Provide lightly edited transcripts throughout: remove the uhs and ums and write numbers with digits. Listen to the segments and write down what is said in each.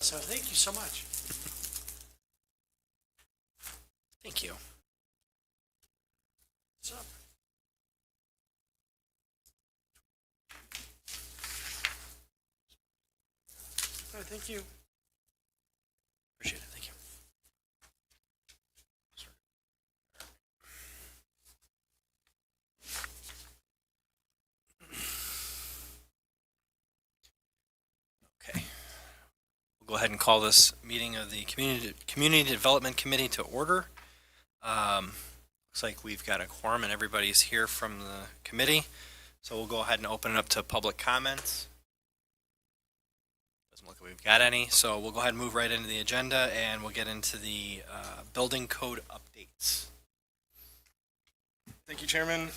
So thank you so much. Thank you. What's up? All right, thank you. Appreciate it. Thank you. Okay. We'll go ahead and call this meeting of the Community Development Committee to order. Looks like we've got a quorum and everybody's here from the committee. So we'll go ahead and open it up to public comments. Doesn't look like we've got any. So we'll go ahead and move right into the agenda and we'll get into the building code updates. Thank you, Chairman.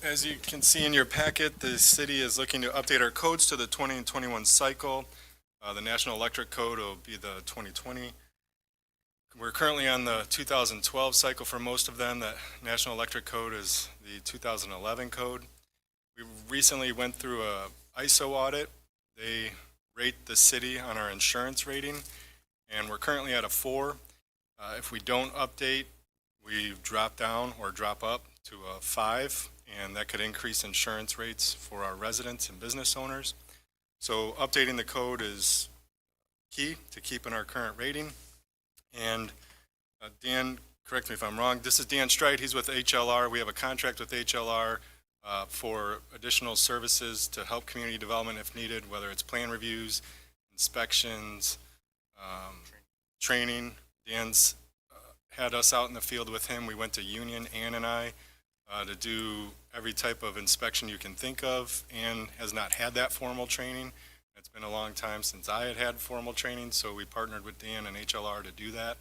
As you can see in your packet, the city is looking to update our codes to the 2021 cycle. The National Electric Code will be the 2020. We're currently on the 2012 cycle for most of them. The National Electric Code is the 2011 code. We recently went through a ISO audit. They rate the city on our insurance rating, and we're currently at a 4. If we don't update, we drop down or drop up to a 5, and that could increase insurance rates for our residents and business owners. So updating the code is key to keeping our current rating. And Dan, correct me if I'm wrong, this is Dan Streit. He's with HLR. We have a contract with HLR for additional services to help community development if needed, whether it's plan reviews, inspections, training. Dan's had us out in the field with him. We went to Union, Ann and I, to do every type of inspection you can think of. Ann has not had that formal training. It's been a long time since I had formal training, so we partnered with Dan and HLR to do that.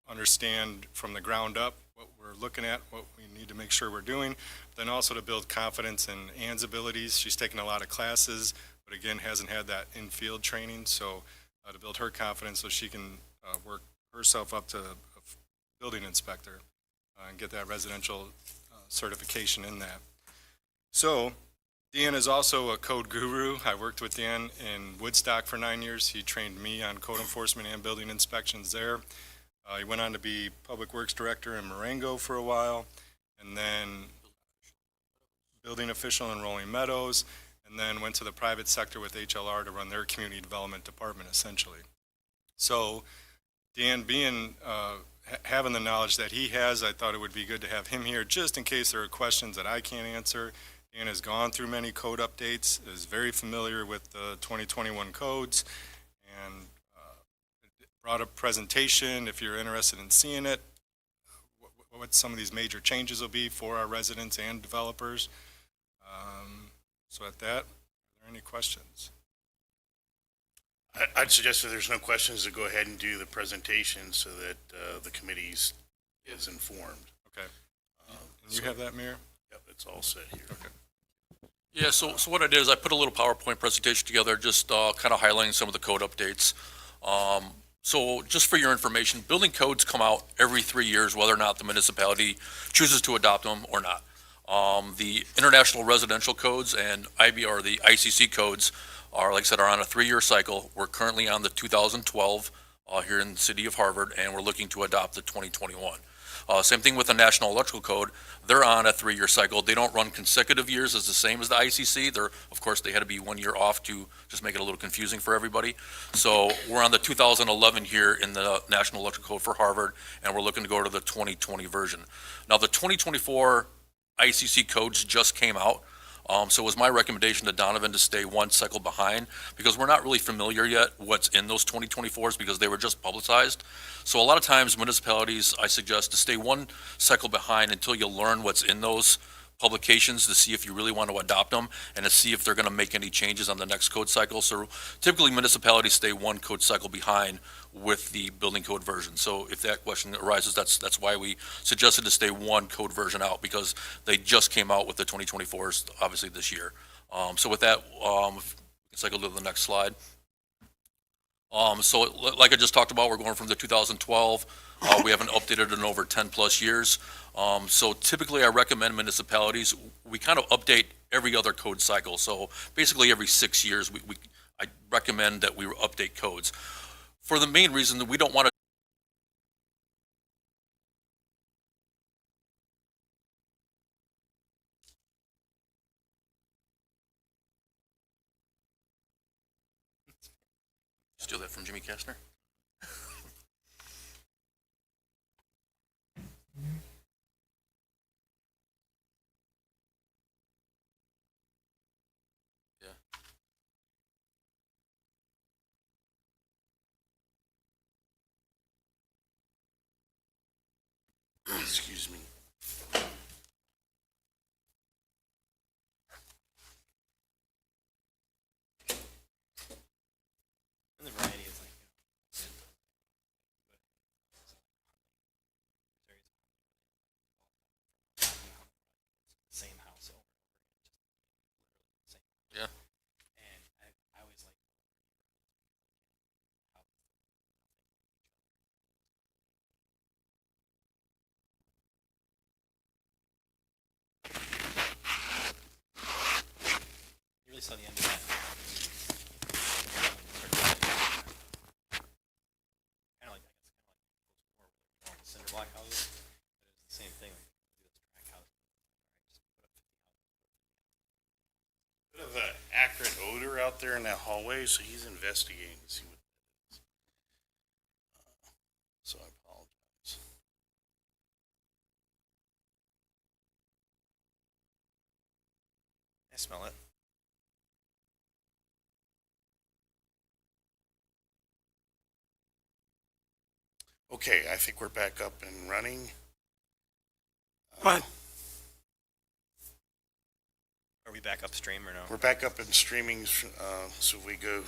Understand from the ground up what we're looking at, what we need to make sure we're doing, then also to build confidence in Ann's abilities. She's taken a lot of classes, but again, hasn't had that in-field training, so to build her confidence so she can work herself up to a building inspector and get that residential certification in that. So Dan is also a code guru. I worked with Dan in Woodstock for 9 years. He trained me on code enforcement and building inspections there. He went on to be public works director in Marengo for a while, and then building official in Rolling Meadows, and then went to the private sector with HLR to run their community development department essentially. So Dan, being having the knowledge that he has, I thought it would be good to have him here just in case there are questions that I can't answer. Dan has gone through many code updates, is very familiar with the 2021 codes, and brought a presentation if you're interested in seeing it, what some of these major changes will be for our residents and developers. So at that, are there any questions? I'd suggest if there's no questions to go ahead and do the presentation so that the committee is informed. Okay. And you have that, Mayor? Yep, it's all set here. Okay. Yeah, so what I did is I put a little PowerPoint presentation together, just kind of highlighting some of the code updates. So just for your information, building codes come out every 3 years, whether or not the municipality chooses to adopt them or not. The international residential codes and IBR, the ICC codes, are, like I said, are on a 3-year cycle. We're currently on the 2012 here in the city of Harvard, and we're looking to adopt the 2021. Same thing with the National Electrical Code. They're on a 3-year cycle. They don't run consecutive years as the same as the ICC. Of course, they had to be 1 year off to just make it a little confusing for everybody. So we're on the 2011 here in the National Electrical Code for Harvard, and we're looking to go to the 2020 version. Now, the 2024 ICC codes just came out. So it was my recommendation to Donovan to stay 1 cycle behind because we're not really familiar yet what's in those 2024s because they were just publicized. So a lot of times municipalities, I suggest to stay 1 cycle behind until you learn what's in those publications to see if you really want to adopt them and to see if they're going to make any changes on the next code cycle. So typically municipalities stay 1 code cycle behind with the building code version. So if that question arises, that's why we suggested to stay 1 code version out because they just came out with the 2024s obviously this year. So with that, let's cycle to the next slide. So like I just talked about, we're going from the 2012. We haven't updated in over 10 plus years. So typically I recommend municipalities, we kind of update every other code cycle. So basically every 6 years, I recommend that we update codes. For the main reason that we don't want to steal that from Jimmy Kastner. Yeah. Excuse me. And the variety is like, same house over and over again, just literally the same. Yeah. And I always like. You really saw the end of that. Kind of like, I guess, kind of like post-war, where they're cinder block houses, but it was the same thing. Like, do this track house. Just put up 50 houses. Bit of an acrid odor out there in that hallway, so he's investigating to see what that is. So I apologize. I smell it. Okay, I think we're back up and running. But Are we back upstream or no? We're back up and streaming, so if we can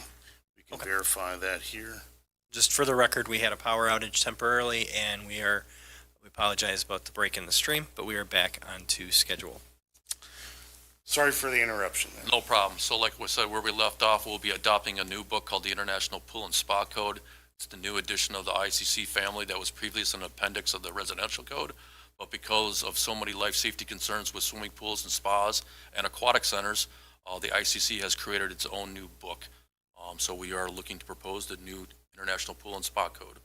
Okay. verify that here. Just for the record, we had a power outage temporarily, and we apologize about the break in the stream, but we are back onto schedule. Sorry for the interruption there. No problem. So like we said, where we left off, we'll be adopting a new book called the International Pool and Spa Code. It's the new edition of the ICC family that was previously an appendix of the residential code. But because of so many life safety concerns with swimming pools and spas and aquatic centers, the ICC has created its own new book. So we are looking to propose the new International Pool and Spa Code.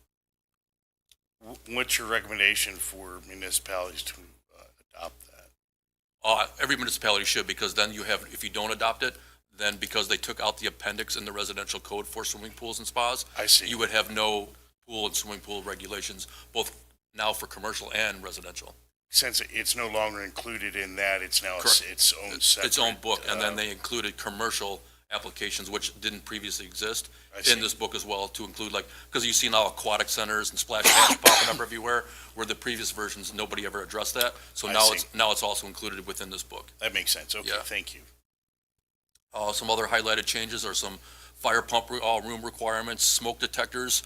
What's your recommendation for municipalities to adopt that? Every municipality should, because then you have, if you don't adopt it, then because they took out the appendix in the residential code for swimming pools and spas, I see. you would have no pool and swimming pool regulations, both now for commercial and residential. Since it's no longer included in that, it's now Correct. its own separate. Its own book, and then they included commercial applications, which didn't previously exist I see. in this book as well, to include like, because you see now aquatic centers and splash pads popping up everywhere, where the previous versions, nobody ever addressed that. So I now see. it's also included within this book. That makes sense. Okay, Yeah. thank you. Some other highlighted changes are some fire pump room requirements, smoke detectors,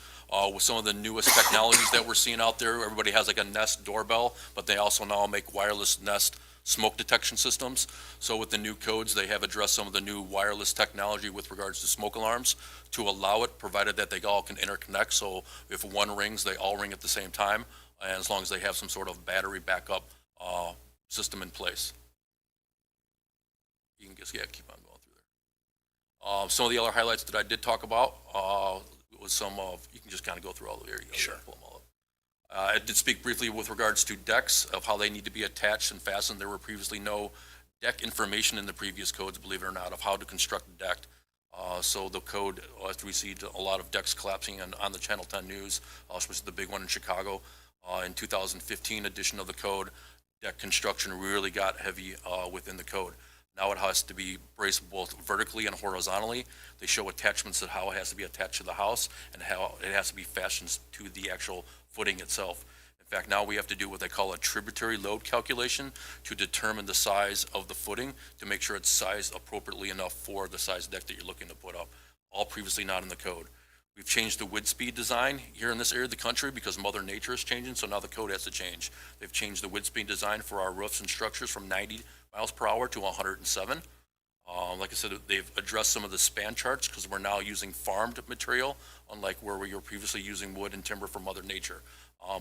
with some of the newest technologies that we're seeing out there. Everybody has like a Nest doorbell, but they also now make wireless Nest smoke detection systems. So with the new codes, they have addressed some of the new wireless technology with regards to smoke alarms to allow it, provided that they all can interconnect. So if one rings, they all ring at the same time, and as long as they have some sort of battery backup system in place. You can just, yeah, keep on going through there. Some of the other highlights that I did talk about was some of, you can just kind of go through all of the areas. Sure. Pull them all up. I did speak briefly with regards to decks, of how they need to be attached and fastened. There were previously no deck information in the previous codes, believe it or not, of how to construct a deck. So the code, after we see a lot of decks collapsing on the Channel 10 News, especially the big one in Chicago, in 2015 edition of the code, deck construction really got heavy within the code. Now it has to be braced both vertically and horizontally. They show attachments of how it has to be attached to the house and how it has to be fastened to the actual footing itself. In fact, now we have to do what they call a tributary load calculation to determine the size of the footing to make sure it's sized appropriately enough for the size deck that you're looking to put up. All previously not in the code. We've changed the wind speed design here in this area of the country because Mother Nature is changing, so now the code has to change. They've changed the wind speed design for our roofs and structures from 90 miles per hour to 107. Like I said, they've addressed some of the span charts because we're now using farmed material, unlike where we were previously using wood and timber from Mother Nature.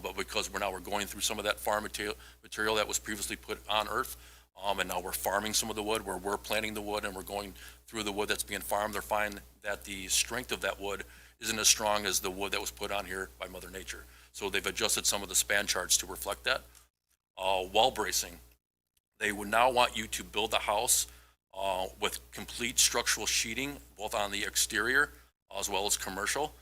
But because we're going through some of that farm material that was previously put on earth, And now we're farming some of the wood, where we're planting the wood and we're going through the wood that's being farmed. They're finding that the strength of that wood isn't as strong as the wood that was put on here by Mother Nature. So they've adjusted some of the span charts to reflect that. Wall bracing. They would now want you to build the house with complete structural sheeting, both on the exterior as well as commercial.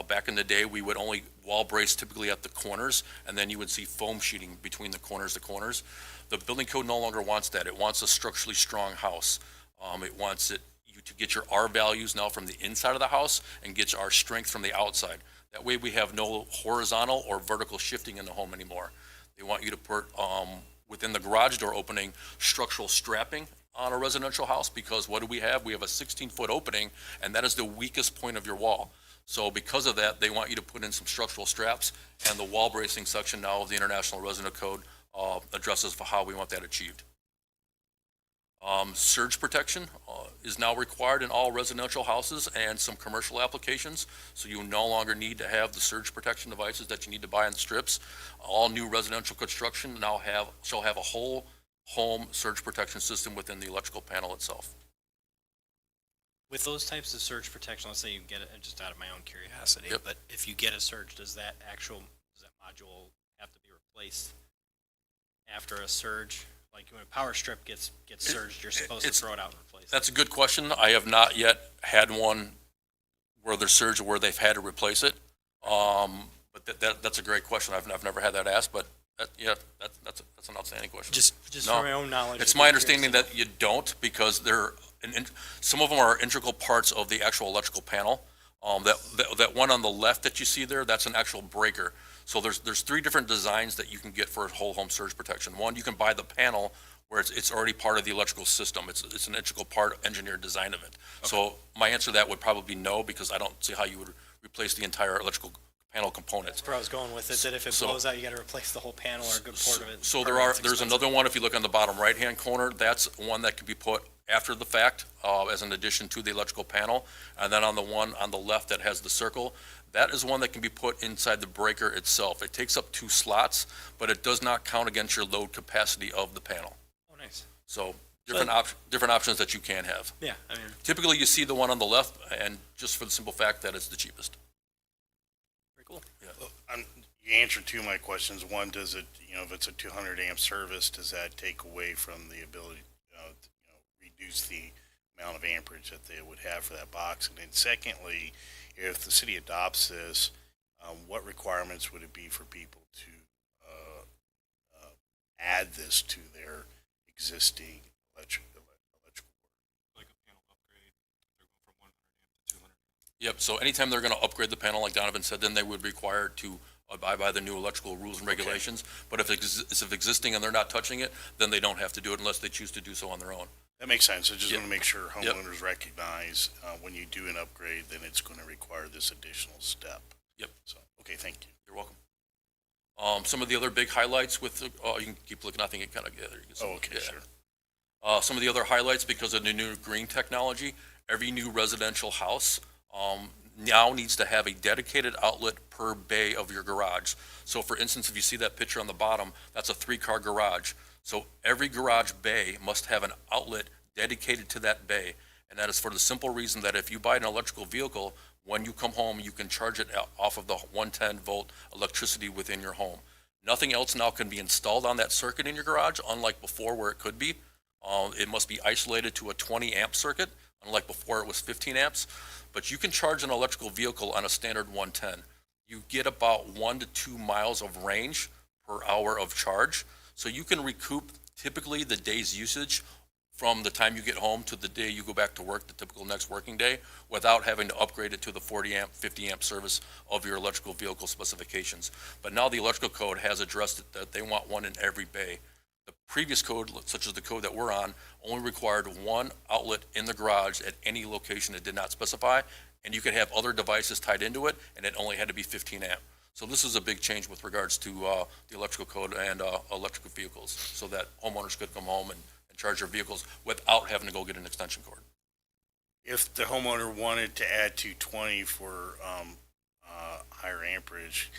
Back in the day, we would only wall brace typically at the corners, and then you would see foam sheeting between the corners to corners. The building code no longer wants that. It wants a structurally strong house. It wants you to get your R values now from the inside of the house and get our strength from the outside. That way we have no horizontal or vertical shifting in the home anymore. They want you to put, within the garage door opening, structural strapping on a residential house, because what do we have? We have a 16-foot opening, and that is the weakest point of your wall. So because of that, they want you to put in some structural straps, and the wall bracing section now of the International Resident Code addresses for how we want that achieved. Surge protection is now required in all residential houses and some commercial applications. So you no longer need to have the surge protection devices that you need to buy on the strips. All new residential construction now shall have a whole home surge protection system within the electrical panel itself. With those types of surge protection, let's say you get it, just out of my own curiosity, Yep. but if you get a surge, does that module have to be replaced after a surge? Like when a power strip gets surged, you're supposed to throw it out and replace it. That's a good question. I have not yet had one where there's surge or where they've had to replace it. But that's a great question. I've never had that asked, but that's an outstanding question. Just No. from my own knowledge. It's I'd my be understanding curious that you don't, because some of them are integral parts of the actual electrical panel. That one on the left that you see there, that's an actual breaker. So there's three different designs that you can get for whole home surge protection. One, you can buy the panel where it's already part of the electrical system. It's an integral part, engineered design of it. Okay. So my answer to that would probably be no, because I don't see how you would replace the entire electrical panel components. That's where I was going with it, that if it blows out, you gotta replace the whole panel or a good part of it. So there's another one, if you look on the bottom right-hand corner, that's one that can be put after the fact, as an addition to the electrical panel. And then on the one on the left that has the circle, that is one that can be put inside the breaker itself. It takes up 2 slots, but it does not count against your load capacity of the panel. Oh, nice. So different options that you can have. Yeah, I mean, Typically, you see the one on the left, and just for the simple fact that it's the cheapest. very cool. Yeah. You answered 2 of my questions. One, does it, if it's a 200 amp service, does that take away from the ability, reduce the amount of amperage that they would have for that box? And then secondly, if the city adopts this, what requirements would it be for people to add this to their existing electrical work? Like a panel upgrade, they're going from 100 amp to 200. Yep, so anytime they're gonna upgrade the panel, like Donovan said, then they would be required to abide by the new electrical rules and regulations. But if it's existing and they're not touching it, then they don't have to do it unless they choose to do so on their own. That makes sense. I just Yep. want to make sure Yep. homeowners recognize when you do an upgrade, then it's going to require this additional step. Yep. So, okay, thank you. You're welcome. Some of the other big highlights with, you can keep looking, I think it kind of, there you go. Oh, okay, Yeah. sure. Some of the other highlights, because of the new green technology, every new residential house now needs to have a dedicated outlet per bay of your garage. So for instance, if you see that picture on the bottom, that's a 3-car garage. So every garage bay must have an outlet dedicated to that bay. And that is for the simple reason that if you buy an electrical vehicle, when you come home, you can charge it off of the 110-volt electricity within your home. Nothing else now can be installed on that circuit in your garage, unlike before where it could be. It must be isolated to a 20-amp circuit, unlike before it was 15 amps. But you can charge an electrical vehicle on a standard 110. You get about 1 to 2 miles of range per hour of charge. So you can recoup typically the day's usage from the time you get home to the day you go back to work, the typical next working day, without having to upgrade it to the 40 amp, 50 amp service of your electrical vehicle specifications. But now the electrical code has addressed it, that they want one in every bay. The previous code, such as the code that we're on, only required 1 outlet in the garage at any location it did not specify, and you could have other devices tied into it, and it only had to be 15 amp. So this is a big change with regards to the electrical code and electrical vehicles, so that homeowners could come home and charge their vehicles without having to go get an extension cord. If the homeowner wanted to add 220 for higher amperage,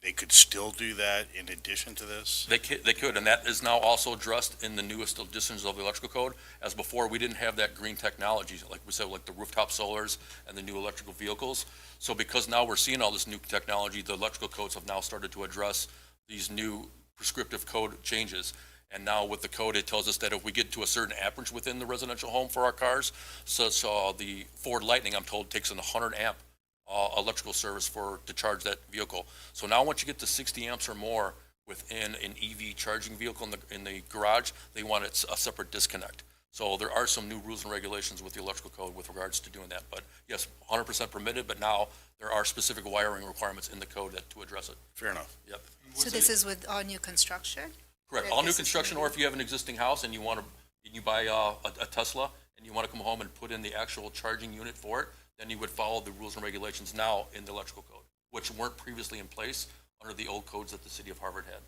they could still do that in addition to this? They could, and that is now also addressed in the newest editions of the electrical code. As before, we didn't have that green technology, like we said, like the rooftop solars and the new electrical vehicles. So because now we're seeing all this new technology, the electrical codes have now started to address these new prescriptive code changes. And now with the code, it tells us that if we get to a certain amperage within the residential home for our cars, such the Ford Lightning, I'm told, takes an 100 amp electrical service to charge that vehicle. So now once you get to 60 amps or more within an EV charging vehicle in the garage, they want a separate disconnect. So there are some new rules and regulations with the electrical code with regards to doing that. But yes, 100% permitted, but now there are specific wiring requirements in the code to address it. Fair enough. Yep. So this is with all new construction? Correct. Or All new this is construction, new? or if you have an existing house and you buy a Tesla and you want to come home and put in the actual charging unit for it, then you would follow the rules and regulations now in the electrical code, which weren't previously in place under the old codes that the city of Harvard had.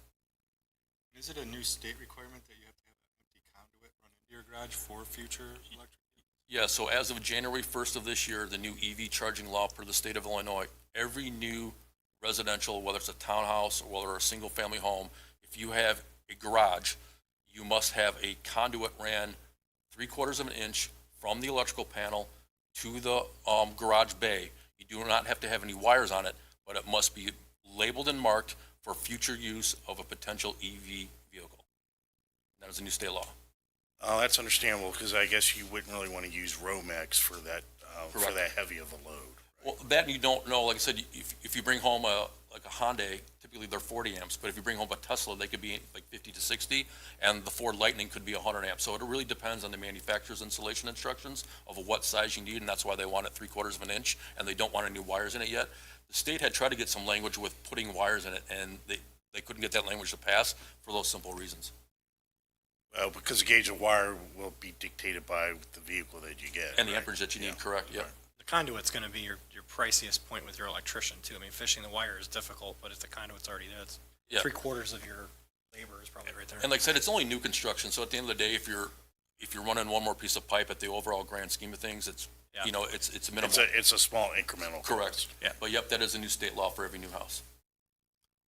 Is it a new state requirement that you have to have an empty conduit run into your garage for future electric? Yeah, so as of January 1st of this year, the new EV charging law for the state of Illinois, every new residential, whether it's a townhouse or whether a single-family home, if you have a garage, you must have a conduit ran 3/4 of an inch from the electrical panel to the garage bay. You do not have to have any wires on it, but it must be labeled and marked for future use of a potential EV vehicle. That is a new state law. That's understandable, because I guess you wouldn't really want to use Romex for that Correct. heavy of a load. Well, that you don't know, like I said, if you bring home a Hyundai, typically they're 40 amps, but if you bring home a Tesla, they could be like 50 to 60, and the Ford Lightning could be 100 amps. So it really depends on the manufacturer's installation instructions of what size you need, and that's why they want it 3/4 of an inch, and they don't want any wires in it yet. The state had tried to get some language with putting wires in it, and they couldn't get that language to pass for those simple reasons. Because the gauge of wire will be dictated by the vehicle that you get. And the right? amperage that you need, Yeah. correct, yep. Right. The conduit's gonna be your priciest point with your electrician too. I mean, fishing the wire is difficult, but if the conduit's already there, it's Yeah. 3/4 of your labor is probably right there. And like I said, it's only new construction, so at the end of the day, if you're running one more piece of pipe at the overall grand scheme of things, it's, Yeah. it's minimal. It's a small incremental Correct. cost. Yeah. But yep, that is a new state law for every new house.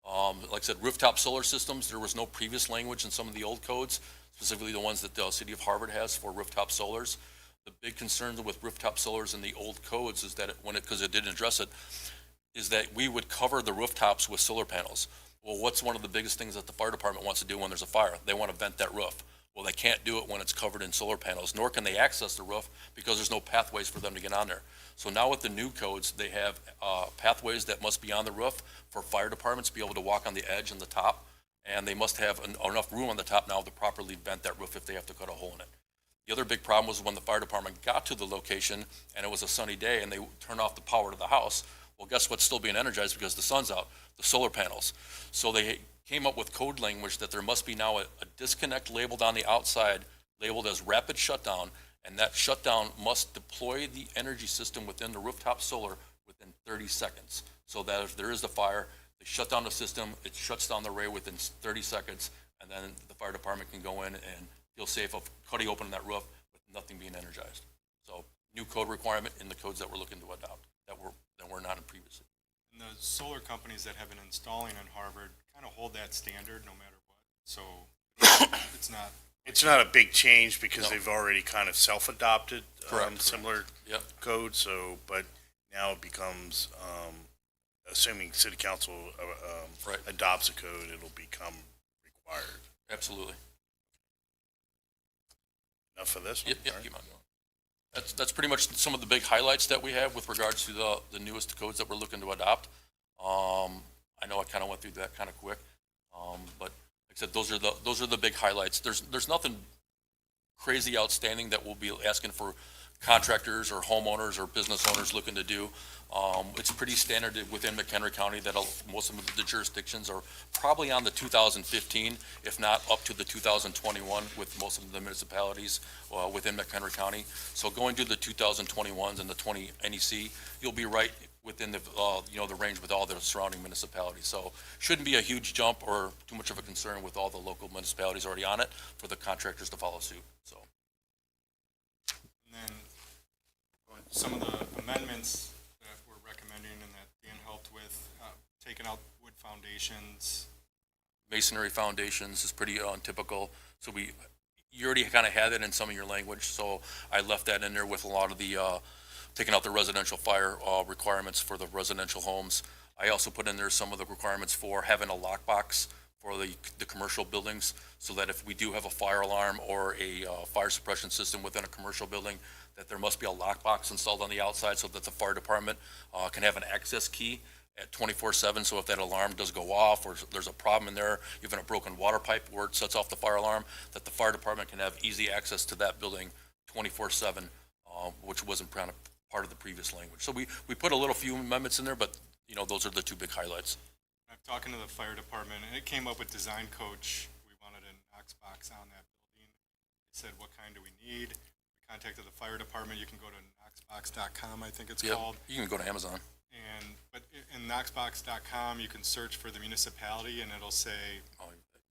Like I said, rooftop solar systems, there was no previous language in some of the old codes, specifically the ones that the city of Harvard has for rooftop solars. The big concern with rooftop solars in the old codes is that because it didn't address it, is that we would cover the rooftops with solar panels. Well, what's one of the biggest things that the fire department wants to do when there's a fire? They want to vent that roof. Well, they can't do it when it's covered in solar panels, nor can they access the roof because there's no pathways for them to get on there. So now with the new codes, they have pathways that must be on the roof for fire departments to be able to walk on the edge and the top, and they must have enough room on the top now to properly vent that roof if they have to cut a hole in it. The other big problem was when the fire department got to the location and it was a sunny day and they turned off the power to the house. Well, guess what's still being energized because the sun's out? The solar panels. So they came up with code language that there must be now a disconnect labeled on the outside, labeled as rapid shutdown, and that shutdown must deploy the energy system within the rooftop solar within 30 seconds. So that if there is a fire, they shut down the system, it shuts down the array within 30 seconds, and then the fire department can go in and feel safe of cutting open that roof with nothing being energized. So new code requirement in the codes that we're looking to adopt that were not in previously. And the solar companies that have been installing in Harvard kind of hold that standard no matter what. So it's not. It's not a big change because No. they've already kind of self-adopted Correct. similar Yep. code. So, but now it becomes, assuming city council Right. adopts a code, it'll become required. Absolutely. Enough for this one? Yep, All right. keep on going. That's pretty much some of the big highlights that we have with regards to the newest codes that we're looking to adopt. I know I kind of went through that kind of quick, but like I said, those are the big highlights. There's nothing crazy outstanding that we'll be asking for contractors or homeowners or business owners looking to do. It's pretty standard within McHenry County that most of the jurisdictions are probably on the 2015, if not up to the 2021 with most of the municipalities within McHenry County. So going to the 2021s and the 20 NEC, you'll be right within the the range with all the surrounding municipalities. So shouldn't be a huge jump or too much of a concern with all the local municipalities already on it for the contractors to follow suit. So. And then some of the amendments that we're recommending and that Dan helped with, taking out wood foundations. Masonry foundations is pretty untypical. So you already kind of had it in some of your language, so I left that in there with a lot of the, taking out the residential fire requirements for the residential homes. I also put in there some of the requirements for having a lockbox for the commercial buildings, so that if we do have a fire alarm or a fire suppression system within a commercial building, that there must be a lockbox installed on the outside so that the fire department can have an access key at 24/7, so if that alarm does go off or there's a problem in there, even a broken water pipe where it sets off the fire alarm, that the fire department can have easy access to that building 24/7, which wasn't part of the previous language. So we put a little few amendments in there, but those are the two big highlights. I'm talking to the fire department, and it came up with design coach. We wanted an Knox box on that building. They said, what kind do we need? We contacted the fire department. You can go to knoxbox.com, I think it's Yep. called. You can go to Amazon. But in knoxbox.com, you can search for the municipality, and it'll say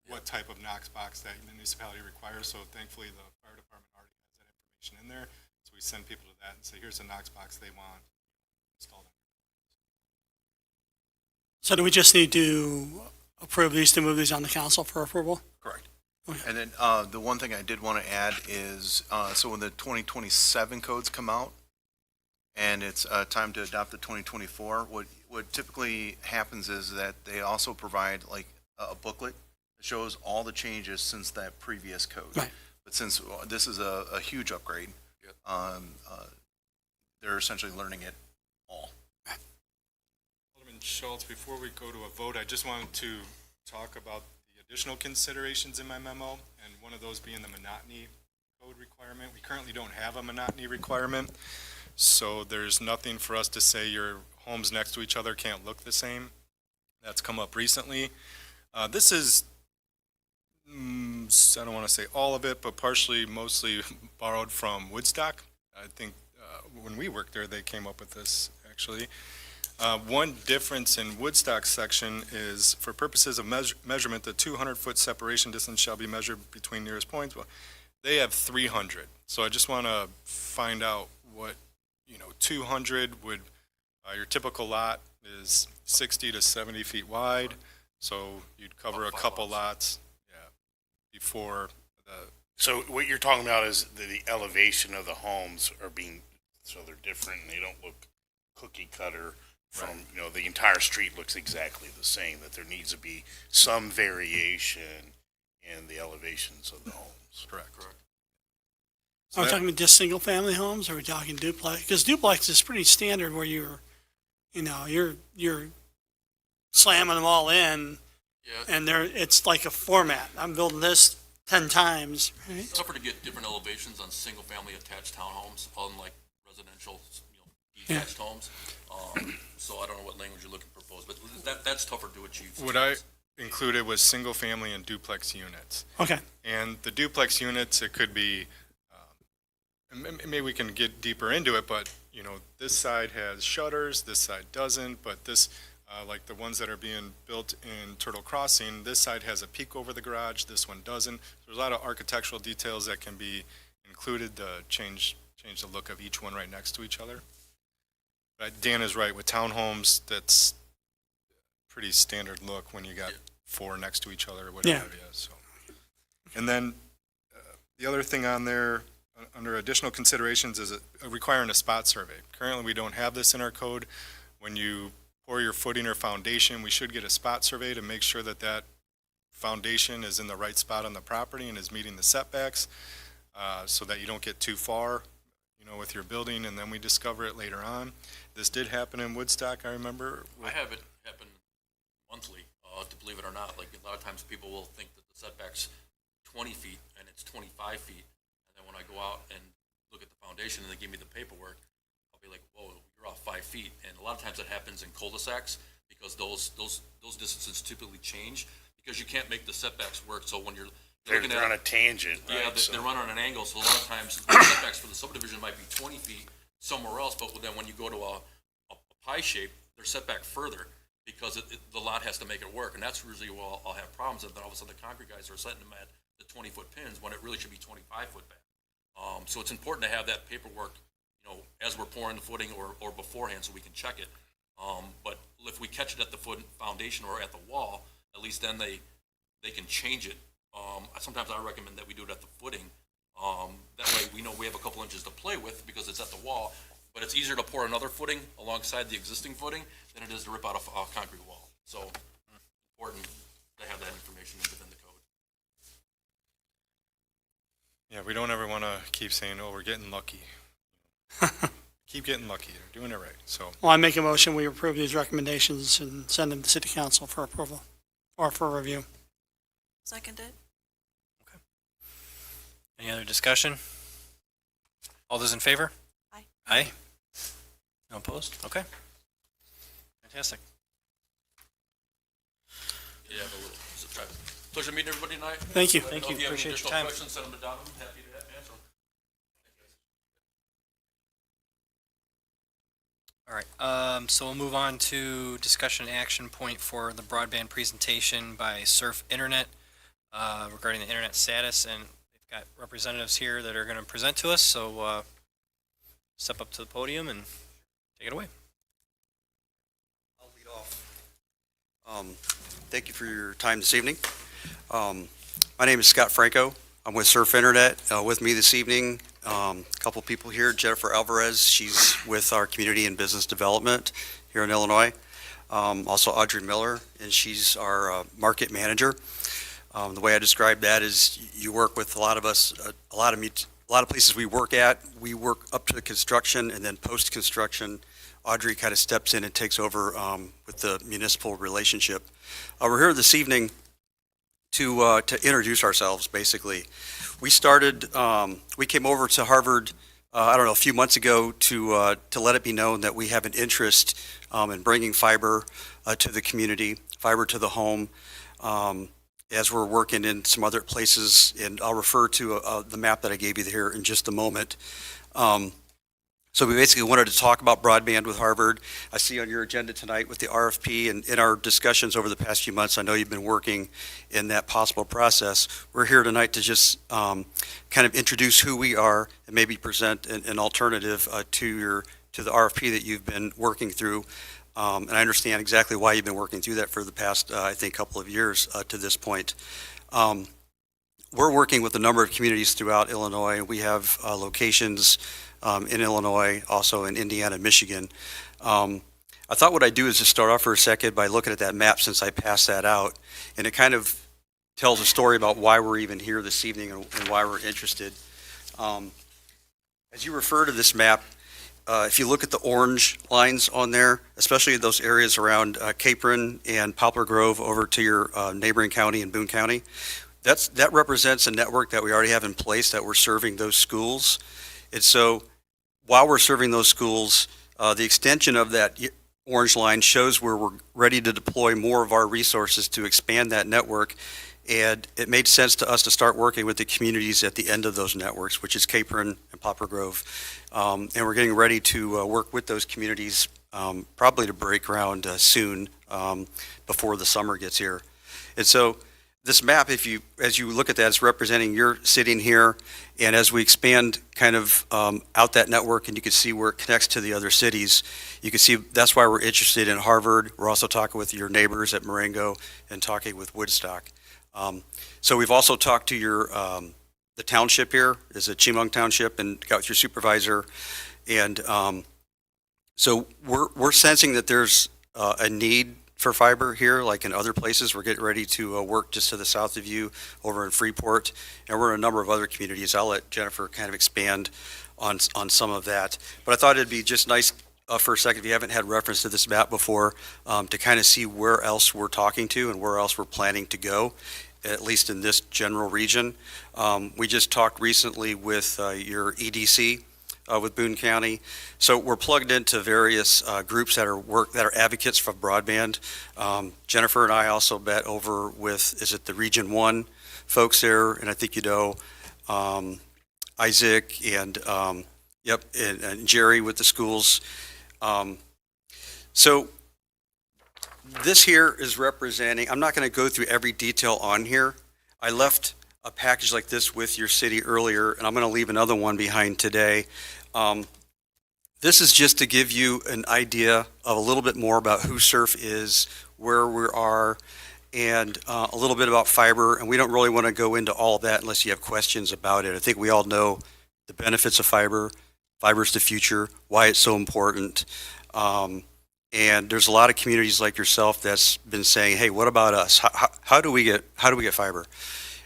what type of Knox box that municipality requires. So thankfully, the fire department already has that information in there. So we send people to that and say, here's a Knox box they want installed. So do we just need to approve these to move these on the council for approval? Correct. Okay. And then the one thing I did want to add is, so when the 2027 codes come out, and it's time to adopt the 2024, what typically happens is that they also provide like a booklet that shows all the changes since that previous code. Right. But since this is a huge upgrade, Yep. they're essentially learning it all. Alderman Schulz, before we go to a vote, I just wanted to talk about the additional considerations in my memo, and one of those being the monotony code requirement. We currently don't have a monotony requirement, so there's nothing for us to say your homes next to each other can't look the same. That's come up recently. This is, I don't want to say all of it, but partially, mostly borrowed from Woodstock. I think when we worked there, they came up with this, actually. One difference in Woodstock's section is, for purposes of measurement, the 200-foot separation distance shall be measured between nearest points. Well, they have 300. So I just want to find out what, 200 would, your typical lot is 60 to 70 feet wide. So you'd cover a couple lots, before the, So what you're talking about is the elevation of the homes are being, so they're different, and they don't look cookie cutter from, the entire street looks exactly the same, that there needs to be some variation in the elevations of the homes. correct. Are we talking just single-family homes, or are we talking duplex? Because duplex is pretty standard where you're slamming them all in, Yeah. and it's like a format. I'm building this 10 times, right? It's tougher to get different elevations on single-family attached townhomes, unlike residential, detached homes. So I don't know what language you're looking to propose, but that's tougher to achieve. What I included was single-family and duplex units. Okay, And the duplex units, it could be, maybe we can get deeper into it, but, this side has shutters, this side doesn't, but this, like the ones that are being built in Turtle Crossing, this side has a peak over the garage, this one doesn't. There's a lot of architectural details that can be included to change the look of each one right next to each other. But Dan is right, with townhomes, that's pretty standard look when you got four next to each other or what Yeah. have you, so. And then, the other thing on there, under additional considerations, is requiring a spot survey. Currently, we don't have this in our code. When you pour your footing or foundation, we should get a spot survey to make sure that that foundation is in the right spot on the property and is meeting the setbacks, so that you don't get too far, with your building, and then we discover it later on. This did happen in Woodstock, I remember. I have it happen monthly, to believe it or not. Like, a lot of times people will think that the setback's 20 feet and it's 25 feet. And then when I go out and look at the foundation and they give me the paperwork, I'll be like, whoa, you're off 5 feet. And a lot of times that happens in cul-de-sacs because those distances typically change because you can't make the setbacks work. So when you're They're looking on at, a tangent, yeah, right? they're running on an angle. So a lot of times the setbacks for the subdivision might be 20 feet somewhere else. But then when you go to a pie shape, they're set back further because the lot has to make it work. And that's usually where I'll have problems. And then all of a sudden the concrete guys are setting them at the 20-foot pins when it really should be 25-foot back. So it's important to have that paperwork, as we're pouring the footing or beforehand so we can check it. But if we catch it at the foundation or at the wall, at least then they can change it. Sometimes I recommend that we do it at the footing. That way we know we have a couple inches to play with because it's at the wall, but it's easier to pour another footing alongside the existing footing than it is to rip out a concrete wall. So important to have that information within the code. Yeah, we don't ever want to keep saying, oh, we're getting lucky. Keep getting lucky. They're doing it right. So, Well, I make a motion, we approve these recommendations and send them to city council for approval or for review. Seconded. Any other discussion? All those in favor? Aye. Aye. No opposed? Okay. Fantastic. Yeah, pleasure meeting everybody tonight. Thank you. Thank you. If you have any Appreciate your additional time. questions, send them to Don. I'm happy to answer them. All right, so we'll move on to discussion action point for the broadband presentation by Surf Internet regarding the internet status, and they've got representatives here that are going to present to us, so step up to the podium and take it away. I'll lead off. Thank you for your time this evening. My name is Scott Franco. I'm with Surf Internet. With me this evening, a couple people here. Jennifer Alvarez, she's with our Community and Business Development here in Illinois. Also Audrey Miller, and she's our market manager. The way I describe that is you work with a lot of us, a lot of places we work at. We work up to the construction, and then post-construction, Audrey kind of steps in and takes over with the municipal relationship. We're here this evening to introduce ourselves, basically. We came over to Harvard, a few months ago to let it be known that we have an interest in bringing fiber to the community, fiber to the home, as we're working in some other places, and I'll refer to the map that I gave you here in just a moment. So we basically wanted to talk about broadband with Harvard. I see on your agenda tonight with the RFP and in our discussions over the past few months, I know you've been working in that possible process. We're here tonight to just kind of introduce who we are and maybe present an alternative to the RFP that you've been working through. And I understand exactly why you've been working through that for the past, I think, couple of years to this point. We're working with a number of communities throughout Illinois. We have locations in Illinois, also in Indiana, Michigan. I thought what I'd do is just start off for a second by looking at that map since I passed that out. And it kind of tells a story about why we're even here this evening and why we're interested. As you refer to this map, if you look at the orange lines on there, especially those areas around Capron and Poplar Grove over to your neighboring county in Boone County, that represents a network that we already have in place that we're serving those schools. And so while we're serving those schools, the extension of that orange line shows where we're ready to deploy more of our resources to expand that network. And it made sense to us to start working with the communities at the end of those networks, which is Capron and Poplar Grove. And we're getting ready to work with those communities, probably to break ground soon before the summer gets here. And so this map, as you look at that, it's representing your sitting here, and as we expand kind of out that network, and you can see where it connects to the other cities, you can see that's why we're interested in Harvard. We're also talking with your neighbors at Marengo and talking with Woodstock. So we've also talked to the township here, is a Chemung Township, and got with your supervisor, and so we're sensing that there's a need for fiber here, like in other places. We're getting ready to work just to the south of you over in Freeport, and we're in a number of other communities. I'll let Jennifer kind of expand on some of that. But I thought it'd be just nice for a second, if you haven't had reference to this map before, to kind of see where else we're talking to and where else we're planning to go, at least in this general region. We just talked recently with your EDC, with Boone County. So we're plugged into various groups that are advocates for broadband. Jennifer and I also met over with, is it the Region 1 folks there? And I think you know Isaac and and Jerry with the schools. So this here is representing, I'm not going to go through every detail on here. I left a package like this with your city earlier, and I'm going to leave another one behind today. This is just to give you an idea of a little bit more about who SURF is, where we are, and a little bit about fiber. And we don't really want to go into all of that unless you have questions about it. I think we all know the benefits of fiber. Fiber's the future, why it's so important. And there's a lot of communities like yourself that's been saying, hey, what about us? How do we get fiber?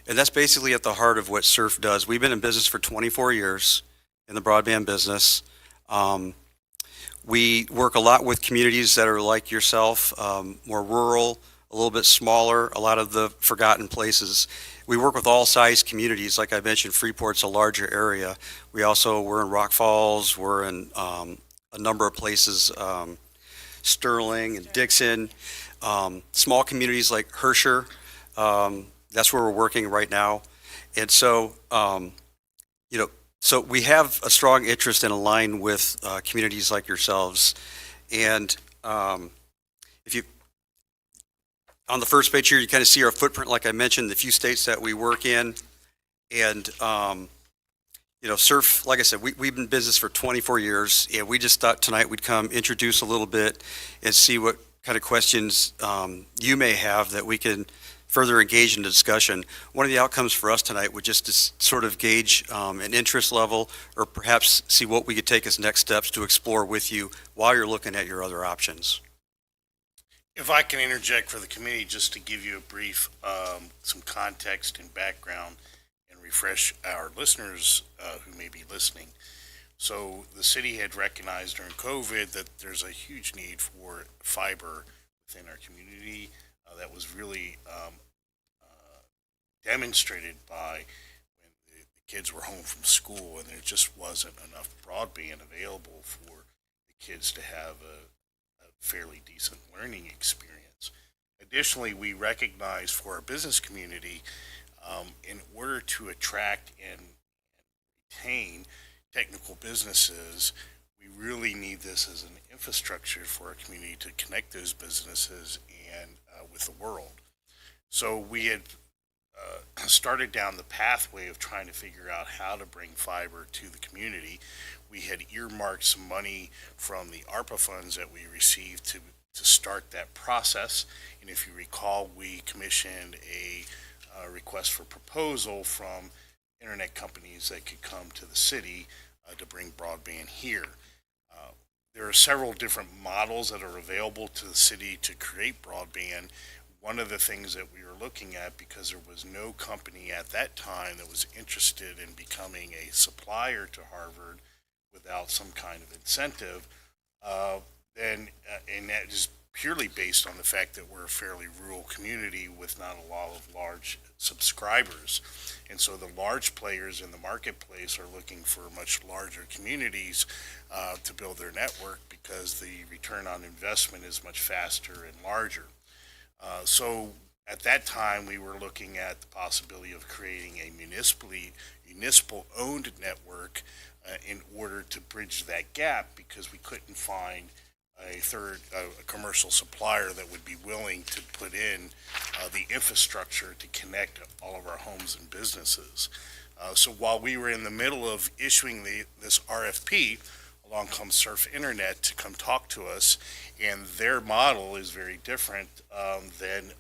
And that's basically at the heart of what SURF does. We've been in business for 24 years in the broadband business. We work a lot with communities that are like yourself, more rural, a little bit smaller, a lot of the forgotten places. We work with all size communities. Like I mentioned, Freeport's a larger area. We're in Rock Falls, we're in a number of places, Sterling and Dixon, small communities like Herscher. That's where we're working right now. And so, so we have a strong interest and align with communities like yourselves. And if you, on the first page here, you kind of see our footprint, like I mentioned, the few states that we work in. And, SURF, like I said, we've been in business for 24 years, and we just thought tonight we'd come introduce a little bit and see what kind of questions you may have that we can further engage in the discussion. One of the outcomes for us tonight would just to sort of gauge an interest level, or perhaps see what we could take as next steps to explore with you while you're looking at your other options. If I can interject for the committee, just to give you a brief, some context and background and refresh our listeners who may be listening. So the city had recognized during COVID that there's a huge need for fiber within our community. That was really demonstrated by when the kids were home from school and there just wasn't enough broadband available for the kids to have a fairly decent learning experience. Additionally, we recognize for our business community, in order to attract and retain technical businesses, we really need this as an infrastructure for our community to connect those businesses and with the world. So we had started down the pathway of trying to figure out how to bring fiber to the community. We had earmarked some money from the ARPA funds that we received to start that process. And if you recall, we commissioned a request for proposal from internet companies that could come to the city to bring broadband here. There are several different models that are available to the city to create broadband. One of the things that we were looking at, because there was no company at that time that was interested in becoming a supplier to Harvard without some kind of incentive, and that is purely based on the fact that we're a fairly rural community with not a lot of large subscribers. And so the large players in the marketplace are looking for much larger communities to build their network because the return on investment is much faster and larger. So at that time, we were looking at the possibility of creating a municipal-owned network in order to bridge that gap, because we couldn't find a commercial supplier that would be willing to put in the infrastructure to connect all of our homes and businesses. So while we were in the middle of issuing this RFP, along comes Surf Internet to come talk to us, and their model is very different than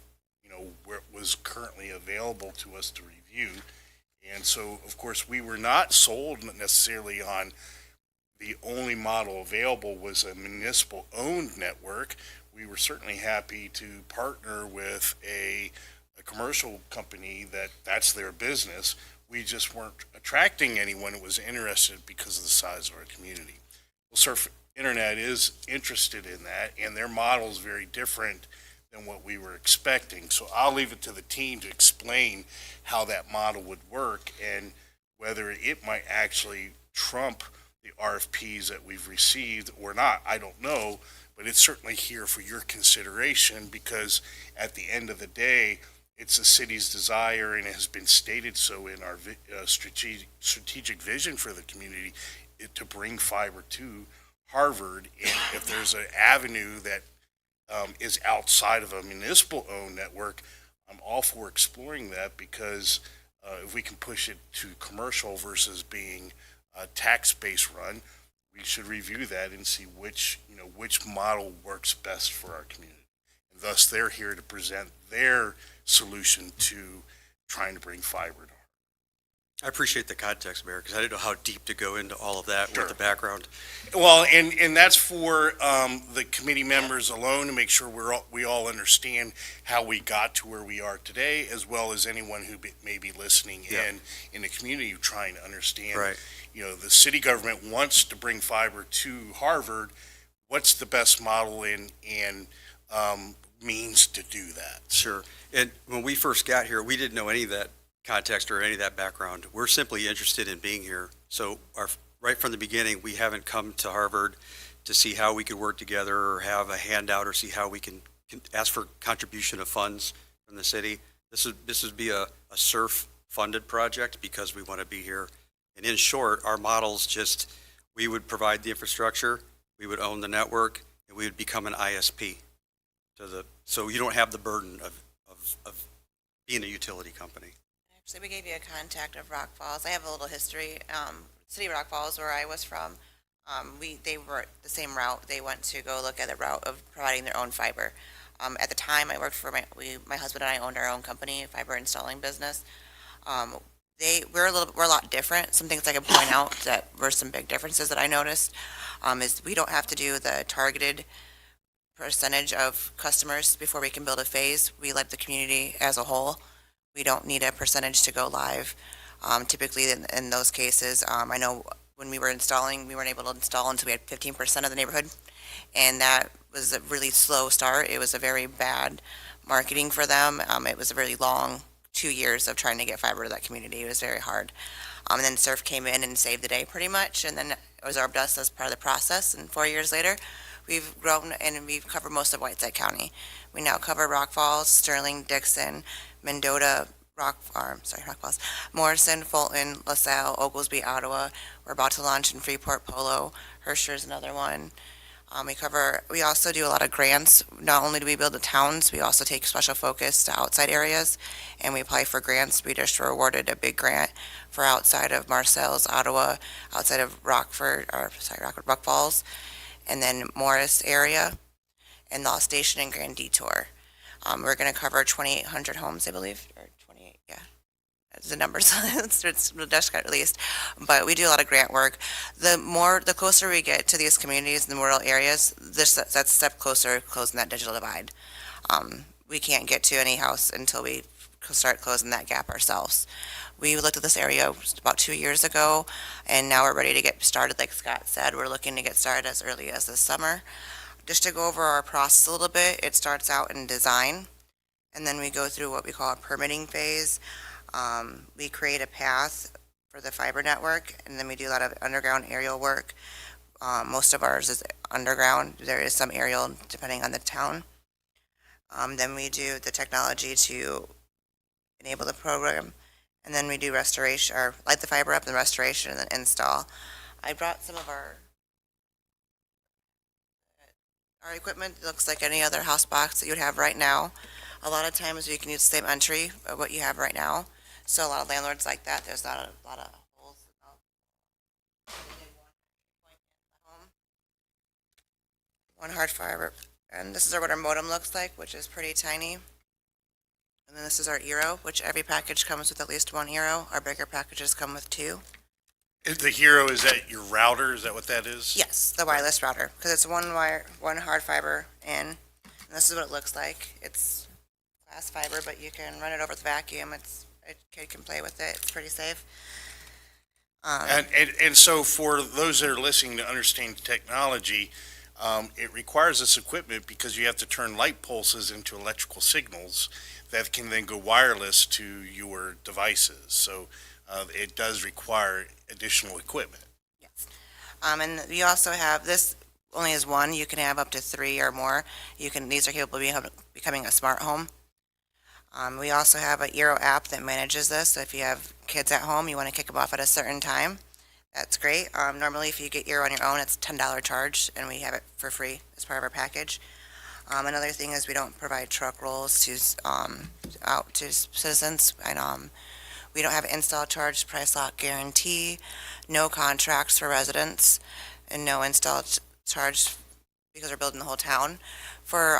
where it was currently available to us to review. And so, of course, we were not sold necessarily on the only model available was a municipal-owned network. We were certainly happy to partner with a commercial company that's their business. We just weren't attracting anyone who was interested because of the size of our community. Well, Surf Internet is interested in that, and their model is very different than what we were expecting. So I'll leave it to the team to explain how that model would work and whether it might actually trump the RFPs that we've received or not. I don't know, but it's certainly here for your consideration, because at the end of the day, it's the city's desire, and it has been stated so in our strategic vision for the community, to bring fiber to Harvard. And if there's an avenue that is outside of a municipal-owned network, I'm all for exploring that, because if we can push it to commercial versus being tax-based run, we should review that and see which model works best for our community. And thus, they're here to present their solution to trying to bring fiber to. I appreciate the context, Mayor, because I didn't know how deep to go into all of that Sure. with the background. Well, and that's for the committee members alone to make sure we all understand how we got to where we are today, as well as anyone who may be listening Yeah. in the community trying to understand. Right. The city government wants to bring fiber to Harvard. What's the best model and means to do that? Sure. And when we first got here, we didn't know any of that context or any of that background. We're simply interested in being here. So right from the beginning, we haven't come to Harvard to see how we could work together or have a handout or see how we can ask for contribution of funds from the city. This would be a SURF-funded project because we want to be here. And in short, our model's just, we would provide the infrastructure, we would own the network, and we would become an ISP. So you don't have the burden of being a utility company. Actually, we gave you a contact of Rock Falls. I have a little history. City of Rock Falls, where I was from, they were the same route. They went to go look at the route of providing their own fiber. At the time, I worked for my husband and I owned our own company, fiber installing business. We're a lot different. Some things I can point out that were some big differences that I noticed is we don't have to do the targeted percentage of customers before we can build a phase. We let the community as a whole. We don't need a percentage to go live. Typically, in those cases, I know when we were installing, we weren't able to install until we had 15% of the neighborhood, and that was a really slow start. It was a very bad marketing for them. It was a really long 2 years of trying to get fiber to that community. It was very hard. And then SURF came in and saved the day pretty much, and then absorbed us as part of the process. And 4 years later, we've grown and we've covered most of Whiteside County. We now cover Rock Falls, Sterling, Dixon, Mendota, Rock Falls, Morrison, Fulton, LaSalle, Oglesby, Ottawa. We're about to launch in Freeport, Polo. Herscher's another one. We also do a lot of grants. Not only do we build the towns, we also take special focus to outside areas, and we apply for grants. We just were awarded a big grant for outside of Marseilles, Ottawa, outside of Rock Falls, and then Morris area, and Lost Station and Grand Detour. We're going to cover 2,800 homes, I believe, or 28, yeah. That's the numbers. The desk got released. But we do a lot of grant work. The closer we get to these communities in the rural areas, that's a step closer closing that digital divide. We can't get to any house until we start closing that gap ourselves. We looked at this area about 2 years ago, and now we're ready to get started. Like Scott said, we're looking to get started as early as this summer. Just to go over our process a little bit, it starts out in design, and then we go through what we call a permitting phase. We create a path for the fiber network, and then we do a lot of underground aerial work. Most of ours is underground. There is some aerial depending on the town. Then we do the technology to enable the program, and then we do restoration, or light the fiber up and restoration, and then install. I brought some of our equipment. It looks like any other house box that you would have right now. A lot of times we can use the same entry of what you have right now. So a lot of landlords like that. There's not a lot of holes. One hard fiber. And this is what our modem looks like, which is pretty tiny. And then this is our Eero, which every package comes with at least one Eero. Our bigger packages come with 2. The Hero, is that your router? Is that what that is? Yes, the wireless router, because it's one wire, one hard fiber in. And this is what it looks like. It's glass fiber, but you can run it over the vacuum. A kid can play with it. It's pretty safe. And so for those that are listening to understand technology, it requires this equipment because you have to turn light pulses into electrical signals that can then go wireless to your devices. So it does require additional equipment. Yes. And you also have, this only has one. You can have up to 3 or more. These are capable of becoming a smart home. We also have an Eero app that manages this. So if you have kids at home, you want to kick them off at a certain time, that's great. Normally, if you get Eero on your own, it's a $10 charge, and we have it for free as part of our package. Another thing is we don't provide truck rolls out to citizens. And we don't have an install charge, price lock guarantee, no contracts for residents. and no install charge because we're building the whole town. For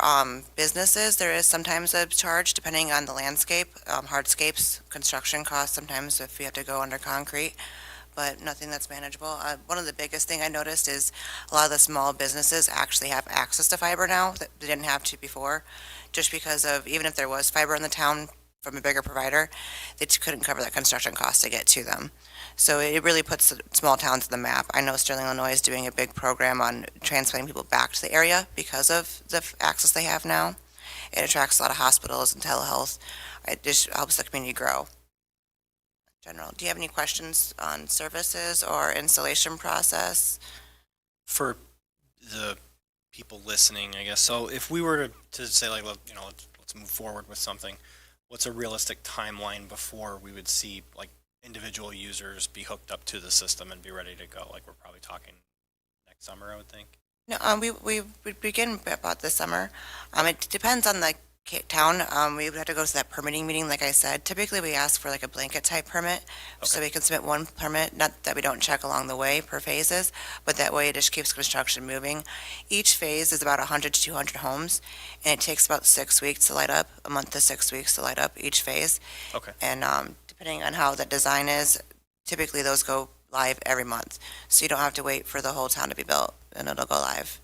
businesses, there is sometimes a charge depending on the landscape, hardscapes, construction costs sometimes if you have to go under concrete, but nothing that's manageable. One of the biggest thing I noticed is a lot of the small businesses actually have access to fiber now that they didn't have to before, just because of, even if there was fiber in the town from a bigger provider, they just couldn't cover that construction cost to get to them. So it really puts the small towns on the map. I know Sterling, Illinois is doing a big program on transplanting people back to the area because of the access they have now. It attracts a lot of hospitals and telehealth. It just helps the community grow. In general, do you have any questions on services or installation process? For the people listening, I guess, so if we were to say like, you know, let's move forward with something, what's a realistic timeline before we would see like individual users be hooked up to the system and be ready to go? Like, we're probably talking next summer, I would think. No, we would begin about this summer. It depends on the town. We would have to go to that permitting meeting, like I said. Typically, we ask for like a blanket type permit, so we can submit one permit, not that we don't check along the way per phases, but that way it just keeps construction moving. Each phase is about 100 to 200 homes, and it takes about 6 weeks to light up, a month to 6 weeks to light up each phase. Okay. And depending on how the design is, typically those go live every month. So you don't have to wait for the whole town to be built, and it'll go live.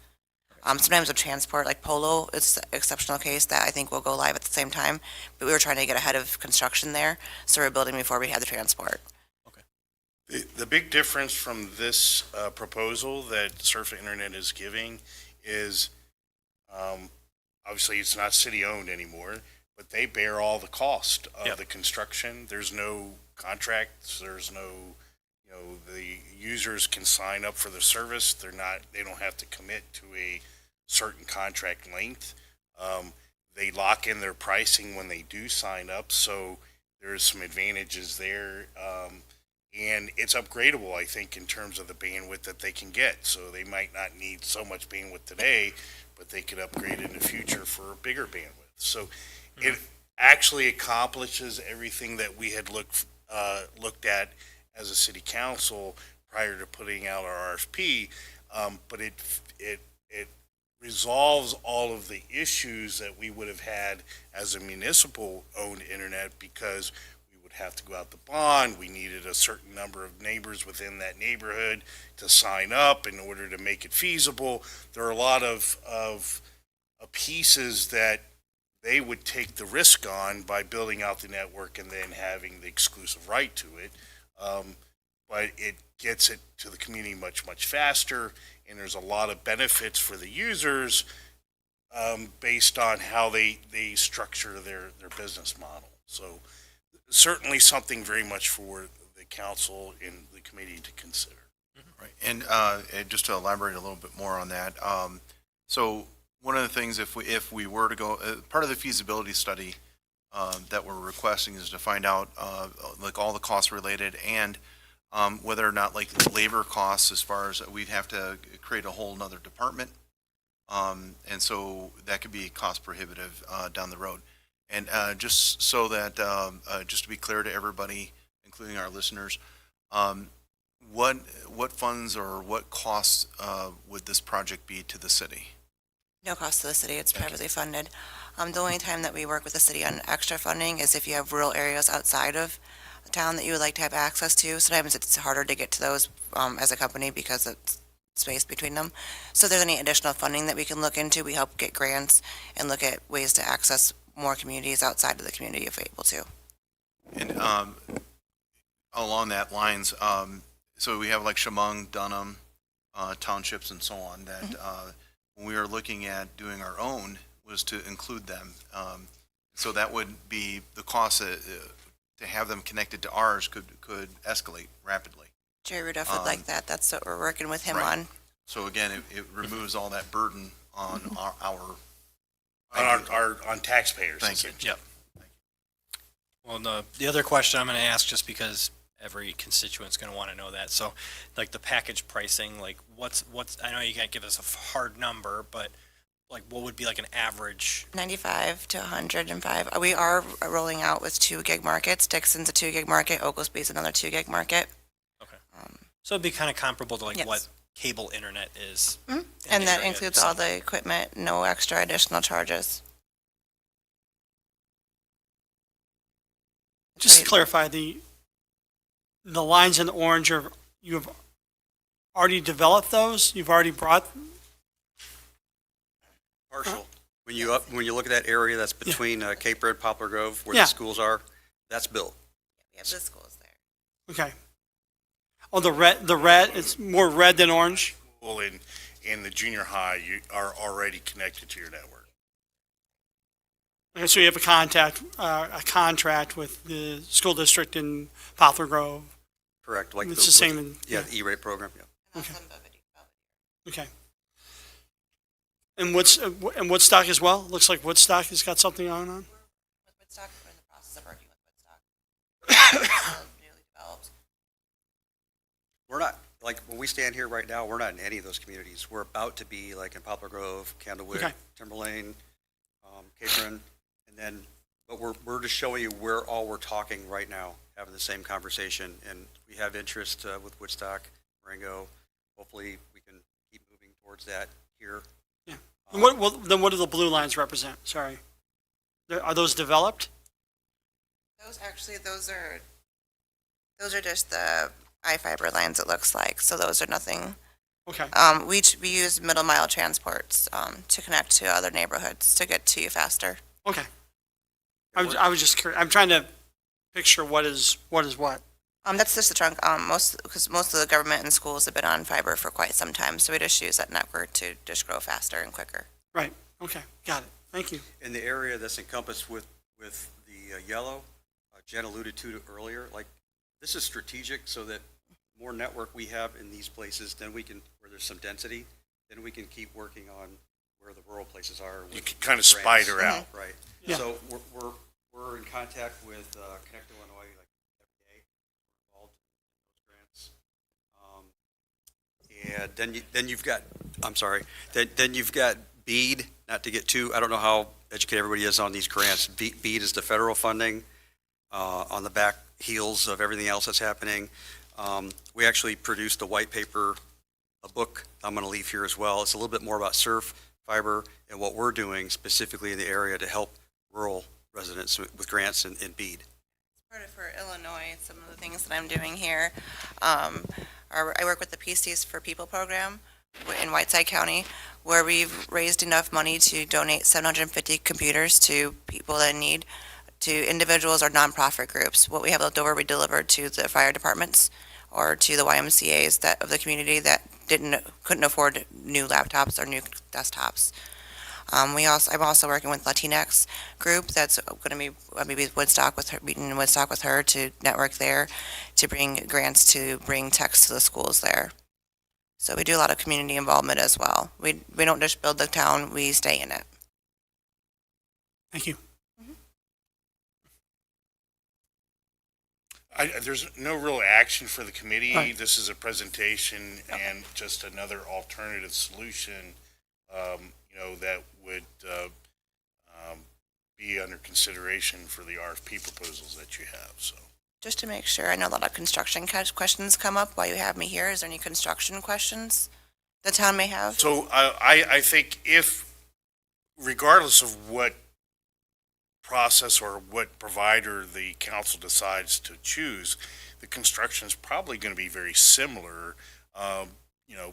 Sometimes with transport, like Polo, it's an exceptional case that I think will go live at the same time, but we were trying to get ahead of construction there, so we're building before we had the transport. The big difference from this proposal that Surf Internet is giving is, obviously it's not city-owned anymore, but they bear all the cost of the construction. There's no contracts, there's no, you know, the users can sign up for the service. They don't have to commit to a certain contract length. They lock in their pricing when they do sign up, so there's some advantages there. And it's upgradable, I think, in terms of the bandwidth that they can get. So they might not need so much bandwidth today, but they could upgrade in the future for a bigger bandwidth. So it actually accomplishes everything that we had looked at as a city council prior to putting out our RFP, but it resolves all of the issues that we would have had as a municipal-owned internet, because we would have to go out the bond. We needed a certain number of neighbors within that neighborhood to sign up in order to make it feasible. There are a lot of pieces that they would take the risk on by building out the network and then having the exclusive right to it. But it gets it to the community much, much faster, and there's a lot of benefits for the users based on how they structure their business model. So certainly something very much for the council and the committee to consider. Right, and just to elaborate a little bit more on that, so one of the things, if we were to go, part of the feasibility study that we're requesting is to find out like all the costs related, and whether or not like labor costs, as far as we'd have to create a whole nother department, and so that could be cost prohibitive down the road. And just so that just to be clear to everybody, including our listeners, what funds or what costs would this project be to the city? No cost to the city, it's privately funded. The only time that we work with the city on extra funding is if you have rural areas outside of a town that you would like to have access to. Sometimes it's harder to get to those as a company because it's space between them. So if there's any additional funding that we can look into, we help get grants and look at ways to access more communities outside of the community if we're able to. And along that lines, so we have like Chemung, Dunham, townships and so on that when we are looking at doing our own was to include them. So that would be the cost to have them connected to ours could escalate rapidly. Jerry Rudolph would like that. That's what we're working with him Right. on. So again, it removes all that burden on our On taxpayers. Thank you. Yep. Well, the other question I'm going to ask, just because every constituent's going to want to know that. So, like the package pricing, like what's I know you can't give us a hard number, but like what would be like an average? 95 to 105. We are rolling out with 2 gig markets. Dixon's a 2 gig market. Oglesby's another 2 gig market. Okay. So it'd be kind of comparable to like Yes. what cable internet is. Mhm. in And the that area, includes so- all the equipment, no extra additional charges. Just to clarify, the lines in orange are, you have already developed those? You've already brought, Partial. When you look at that area that's between Cape Red, Poplar Grove, where Yeah. the schools are, that's built. We have the schools there. okay. Oh, the red, it's more red than orange? Well, in the junior high, you are already connected to your network. Okay, so you have a contract with the school district in Poplar Grove? Correct. Like It's the same in, Yeah, the E-rate program, yeah. And Okay. also in Bevity. okay. And Woodstock as well? Looks like Woodstock has got something going on? With Woodstock, we're in the process of working with Woodstock. Still newly developed. We're not, like, when we stand here right now, we're not in any of those communities. We're about to be like in Poplar Grove, Candlewood, Okay. Timberlane, Capron, and then, but we're just showing you where all we're talking right now, having the same conversation, and we have interest with Woodstock, Marengo. Hopefully, we can keep moving towards that here. Yeah. And then what do the blue lines represent? Sorry. Are those developed? Those are just the I-fiber lines, it looks like, so those are nothing. Okay. We use middle mile transports, to connect to other neighborhoods to get to you faster. Okay. I was just curious. I'm trying to picture what is what. That's just the trunk, because most of the government and schools have been on fiber for quite some time, so we just use that network to just grow faster and quicker. Right. Okay. Got it. Thank you. In the area that's encompassed with the yellow, Jen alluded to earlier, like, this is strategic so that more network we have in these places, then we can, where there's some density, then we can keep working on where the rural places are. You with can kind of grants. spider out. Right. Yeah. So we're in contact with Connect Illinois like every day. We're involved in those grants. And then you've got, I'm sorry, then you've got BEAD, not to get too, I don't know how educated everybody is on these grants. BEAD is the federal funding on the back heels of everything else that's happening. We actually produced a white paper, a book I'm going to leave here as well. It's a little bit more about surf, fiber, and what we're doing specifically in the area to help rural residents with grants and BEAD. Part of for Illinois, some of the things that I'm doing here, I work with the PCs for People program in Whiteside County, where we've raised enough money to donate 750 computers to people that need, to individuals or nonprofit groups. What we have left over, we deliver to the fire departments or to the YMCA's that of the community that couldn't afford new laptops or new desktops. I'm also working with Latinx group that's going to be maybe Woodstock with her, meeting in Woodstock with her to network there, to bring grants to bring techs to the schools there. So we do a lot of community involvement as well. We don't just build the town, we stay in it. Thank you. There's no real action for the committee. Right. This is a presentation and just another alternative solution, that would be under consideration for the RFP proposals that you have, so. Just to make sure, I know a lot of construction questions come up while you have me here. Is there any construction questions the town may have? So I think if, regardless of what process or what provider the council decides to choose, the construction is probably going to be very similar,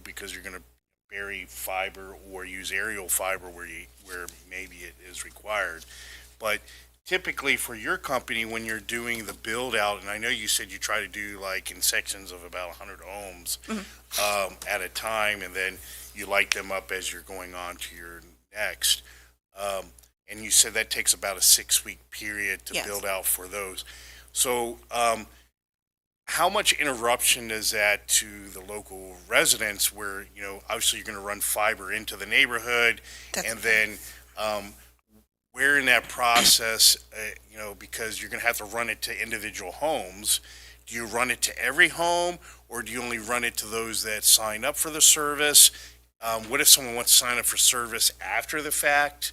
because you're going to bury fiber or use aerial fiber where maybe it is required. But typically for your company, when you're doing the build out, and I know you said you try to do like in sections of about 100 homes at a time, and then you light them up as you're going on to your next. And you said that takes about a 6-week period to Yes. build out for those. So how much interruption is that to the local residents where, obviously you're going to run fiber into the neighborhood, and then where in that process, because you're going to have to run it to individual homes, do you run it to every home, or do you only run it to those that sign up for the service? What if someone wants to sign up for service after the fact?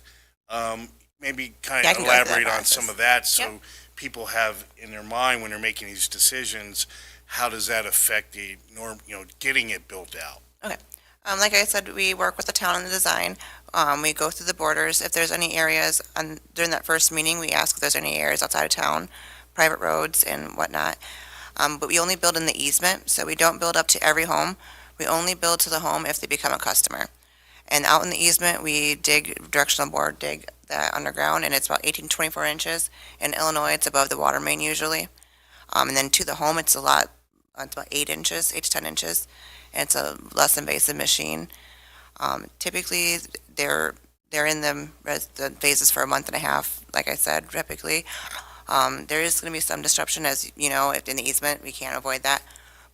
Maybe kind Yeah, I of can go through that elaborate on process. some of that so Yep. people have in their mind when they're making these decisions, how does that affect the getting it built out? Like I said, we work with the town on the design. We go through the borders. If there's any areas, during that first meeting, we ask if there's any areas outside of town, private roads and whatnot. But we only build in the easement, so we don't build up to every home. We only build to the home if they become a customer. And out in the easement, we directional bore dig that underground, and it's about 18, 24 inches. In Illinois, it's above the water main usually. And then to the home, it's about 8 inches, 8 to 10 inches. And it's a less invasive machine. Typically, they're in the phases for a month and a half, like I said, typically. There is going to be some disruption, as you know, in the easement. We can't avoid that.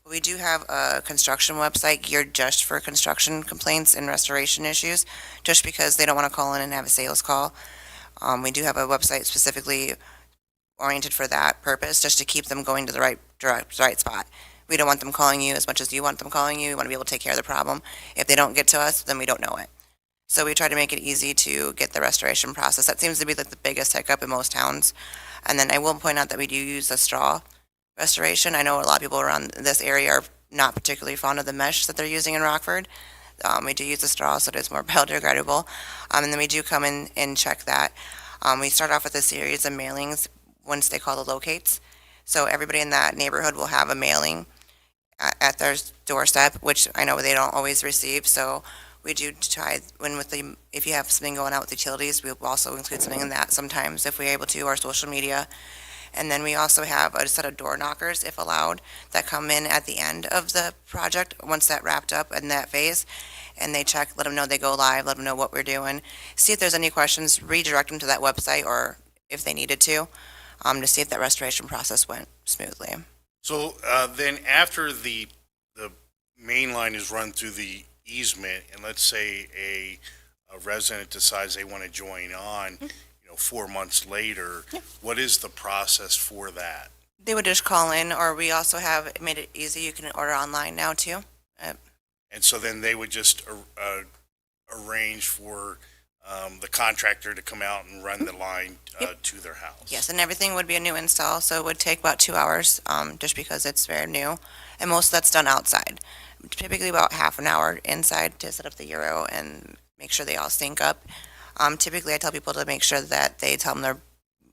But we do have a construction website geared just for construction complaints and restoration issues, just because they don't want to call in and have a sales call. We do have a website specifically oriented for that purpose, just to keep them going to the right spot. We don't want them calling you as much as you want them calling you. We want to be able to take care of the problem. If they don't get to us, then we don't know it. So we try to make it easy to get the restoration process. That seems to be like the biggest hiccup in most towns. And then I will point out that we do use a straw restoration. I know a lot of people around this area are not particularly fond of the mesh that they're using in Rockford. We do use the straw, so it is more biodegradable. And then we do come in and check that. We start off with a series of mailings once they call the locates. So everybody in that neighborhood will have a mailing at their doorstep, which I know they don't always receive. So we do try, if you have something going out with utilities, we'll also include something in that sometimes if we're able to, or social media. And then we also have a set of door knockers, if allowed, that come in at the end of the project, once that wrapped up in that phase. And they check, let them know they go live, let them know what we're doing. See if there's any questions, redirect them to that website, or if they needed to see if that restoration process went smoothly. So then after the main line is run through the easement, and let's say a resident decides they want to join on, 4 months later, what is the process for that? They would just call in, or we also have made it easy. You can order online now too. And so then they would just arrange for the contractor to come out and run the line to their house? Yes, and everything would be a new install, so it would take about 2 hours, just because it's very new. And most of that's done outside. Typically about half an hour inside to set up the Euro and make sure they all sync up. Typically I tell people to make sure that they tell them their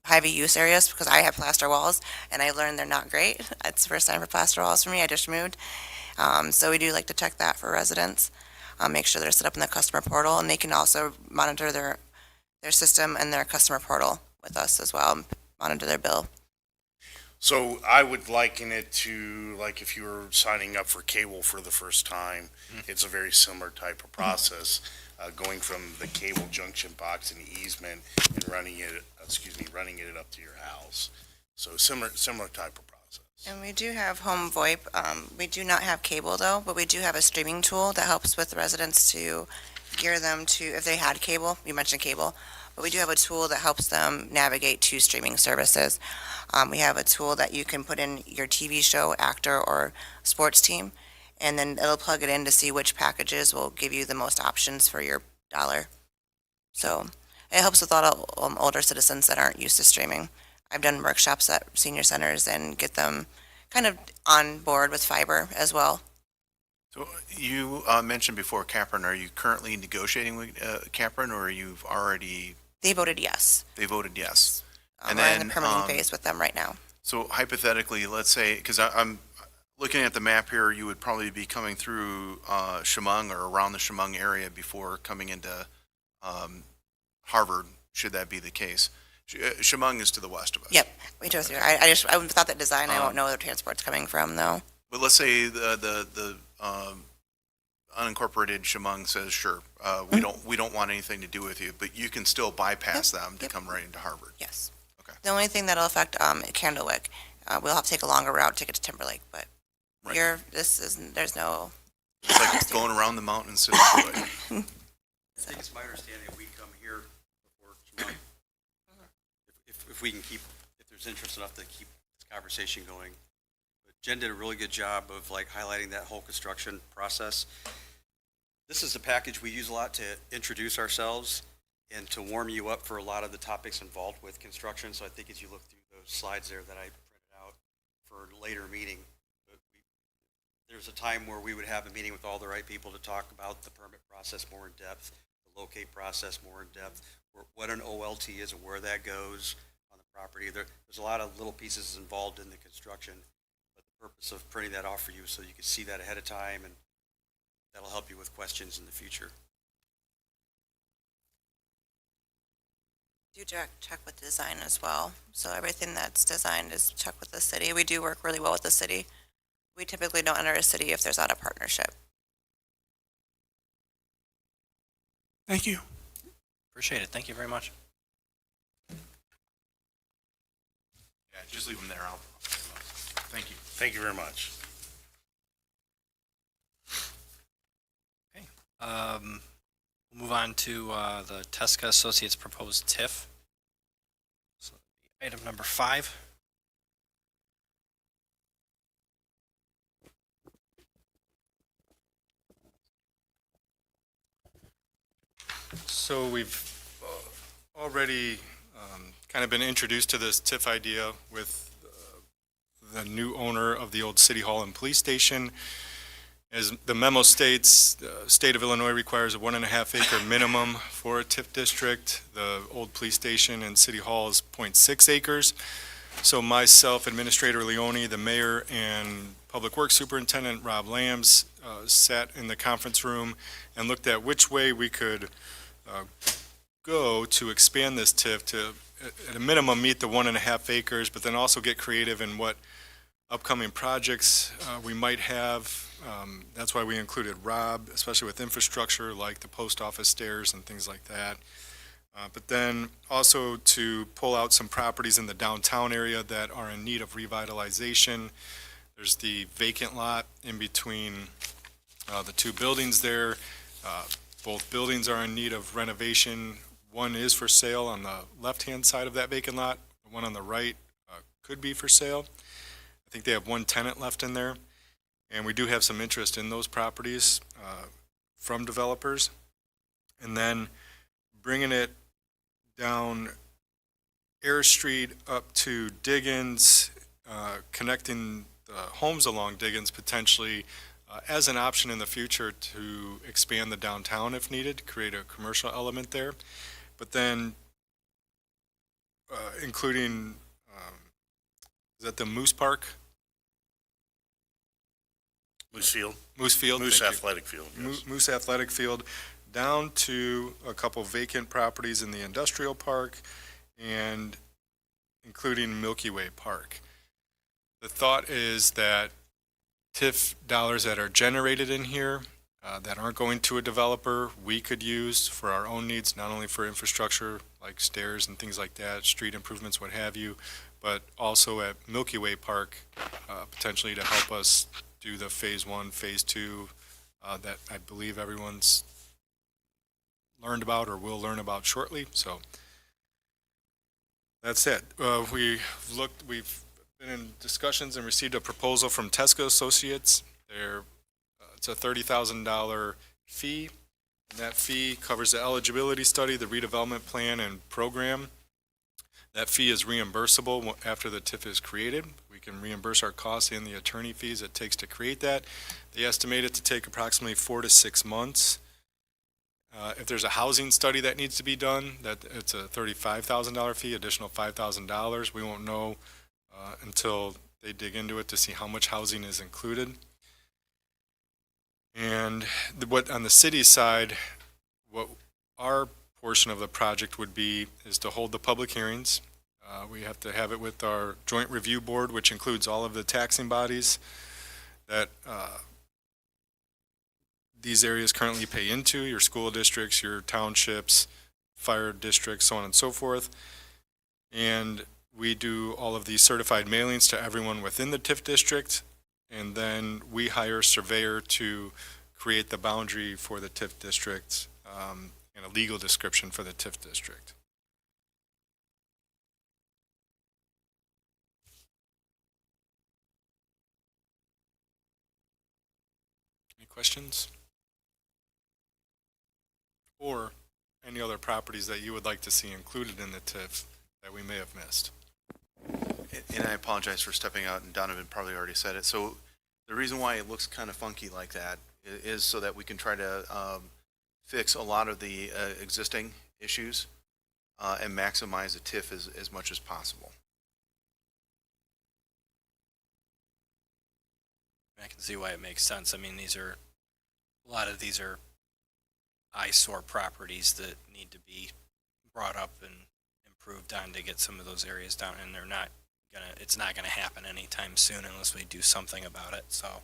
heavy use areas, because I have plaster walls and I learned they're not great. It's the first time for plaster walls for me. I just moved. So we do like to check that for residents. Make sure they're set up in the customer portal, and they can also monitor their system and their customer portal with us as well, monitor their bill. So I would liken it to like if you were signing up for cable for the first time. It's a very similar type of process, going from the cable junction box and the easement and running it up to your house. So similar type of process. And we do have home VoIP. We do not have cable though, but we do have a streaming tool that helps with the residents to gear them to, if they had cable, you mentioned cable, but we do have a tool that helps them navigate to streaming services. We have a tool that you can put in your TV show, actor, or sports team, and then it'll plug it in to see which packages will give you the most options for your dollar. So it helps with a lot of older citizens that aren't used to streaming. I've done workshops at senior centers and get them kind of on board with fiber as well. So you mentioned before Capron. Are you currently negotiating with Capron, or you've already? They voted yes. They voted yes. We're in the permitting phase with them right now. So hypothetically, let's say, because I'm looking at the map here, you would probably be coming through Chemung or around the Chemung area before coming into Harvard, should that be the case. Chemung is to the west of us. Yep, we drove through. I thought that design. I won't know where the transport's coming from though. But let's say the unincorporated Chemung says, sure, we don't want anything to do with you, but you can still bypass them to come right into Harvard. Yes. Okay. The only thing that'll affect Candlewick, we'll have to take a longer route to get to Timberlake, but Right. there's no. It's like going around the mountains. I think it's my understanding that we come here before Chemung. If we can if there's interest enough to keep this conversation going. But Jen did a really good job of highlighting that whole construction process. This is a package we use a lot to introduce ourselves and to warm you up for a lot of the topics involved with construction. So I think as you look through those slides there that I printed out for a later meeting, there's a time where we would have a meeting with all the right people to talk about the permit process more in depth, the locate process more in depth, what an OLT is and where that goes on the property. There's a lot of little pieces involved in the construction, but the purpose of printing that off for you so you can see that ahead of time, and that'll help you with questions in the future. Do check with design as well. So everything that's designed is check with the city. We do work really well with the city. We typically don't enter a city if there's not a partnership. Thank you. Appreciate it. Thank you very much. Yeah, just leave them there. Thank you. Thank you very much. We'll move on to the Tesca Associates proposed TIF. So item number 5. So we've already kind of been introduced to this TIF idea with the new owner of the old City Hall and Police Station. As the memo states, the state of Illinois requires a 1.5 acre minimum for a TIF district. The old police station and City Hall is 0.6 acres. So myself, Administrator Leone, the mayor, and Public Works Superintendent Rob Lambs sat in the conference room and looked at which way we could go to expand this TIF to, at a minimum, meet the 1.5 acres, but then also get creative in what upcoming projects we might have. That's why we included Rob, especially with infrastructure like the post office stairs and things like that. But then also to pull out some properties in the downtown area that are in need of revitalization. There's the vacant lot in between the two buildings there. Both buildings are in need of renovation. One is for sale on the left-hand side of that vacant lot. The one on the right could be for sale. I think they have one tenant left in there. And we do have some interest in those properties from developers. And then bringing it down Air Street up to Diggins, connecting the homes along Diggins potentially as an option in the future to expand the downtown if needed, create a commercial element there. But then including, is that the Moose Park? Moose Field? Moose Field. Moose thank you. Athletic Field, yes. Moose Athletic Field, down to a couple vacant properties in the industrial park and including Milky Way Park. The thought is that TIF dollars that are generated in here that aren't going to a developer, we could use for our own needs, not only for infrastructure like stairs and things like that, street improvements, what have you, but also at Milky Way Park, potentially to help us do the phase 1, phase 2 that I believe everyone's learned about or will learn about shortly. So that's it. We've been in discussions and received a proposal from Tesco Associates. It's a $30,000 fee. And that fee covers the eligibility study, the redevelopment plan, and program. That fee is reimbursable after the TIF is created. We can reimburse our costs and the attorney fees it takes to create that. They estimate it to take approximately 4 to 6 months. If there's a housing study that needs to be done, it's a $35,000 fee, additional $5,000. We won't know until they dig into it to see how much housing is included. And what on the city side, what our portion of the project would be is to hold the public hearings. We have to have it with our joint review board, which includes all of the taxing bodies that these areas currently pay into, your school districts, your townships, fire districts, so on and so forth. And we do all of these certified mailings to everyone within the TIF district, and then we hire a surveyor to create the boundary for the TIF district and a legal description for the TIF district. Any questions? Or any other properties that you would like to see included in the TIF that we may have missed? And I apologize for stepping out, and Donovan probably already said it. So The reason why it looks kind of funky like that is so that we can try to fix a lot of the existing issues and maximize the TIF as much as possible. I can see why it makes sense. I mean, a lot of these are eyesore properties that need to be brought up and improved on to get some of those areas down, and it's not gonna happen anytime soon unless we do something about it, so.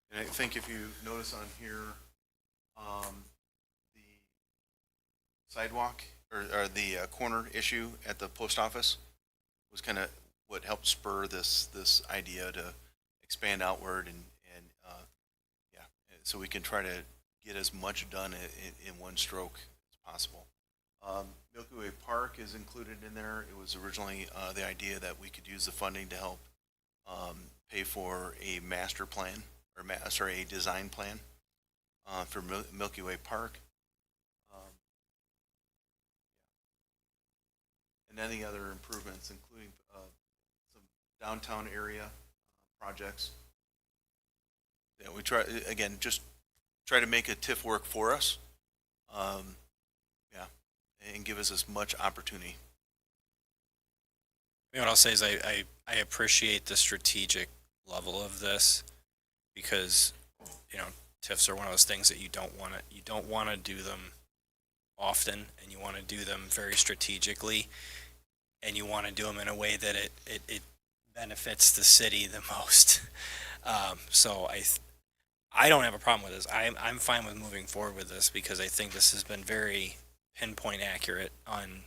And I think if you notice on here, the sidewalk or the corner issue at the post office was kind of what helped spur this idea to expand outward and yeah, so we can try to get as much done in one stroke as possible. Milky Way Park is included in there. It was originally the idea that we could use the funding to help pay for a master plan or a design plan for Milky Way Park. And any other improvements, including some downtown area projects. Yeah, we try, again, just try to make a TIF work for us. Yeah, and give us as much opportunity. You know, what I'll say is I appreciate the strategic level of this because, you know, TIFs are one of those things that you don't want to do them often, and you want to do them very strategically, and you want to do them in a way that it benefits the city the most. So I don't have a problem with this. I'm fine with moving forward with this because I think this has been very pinpoint accurate on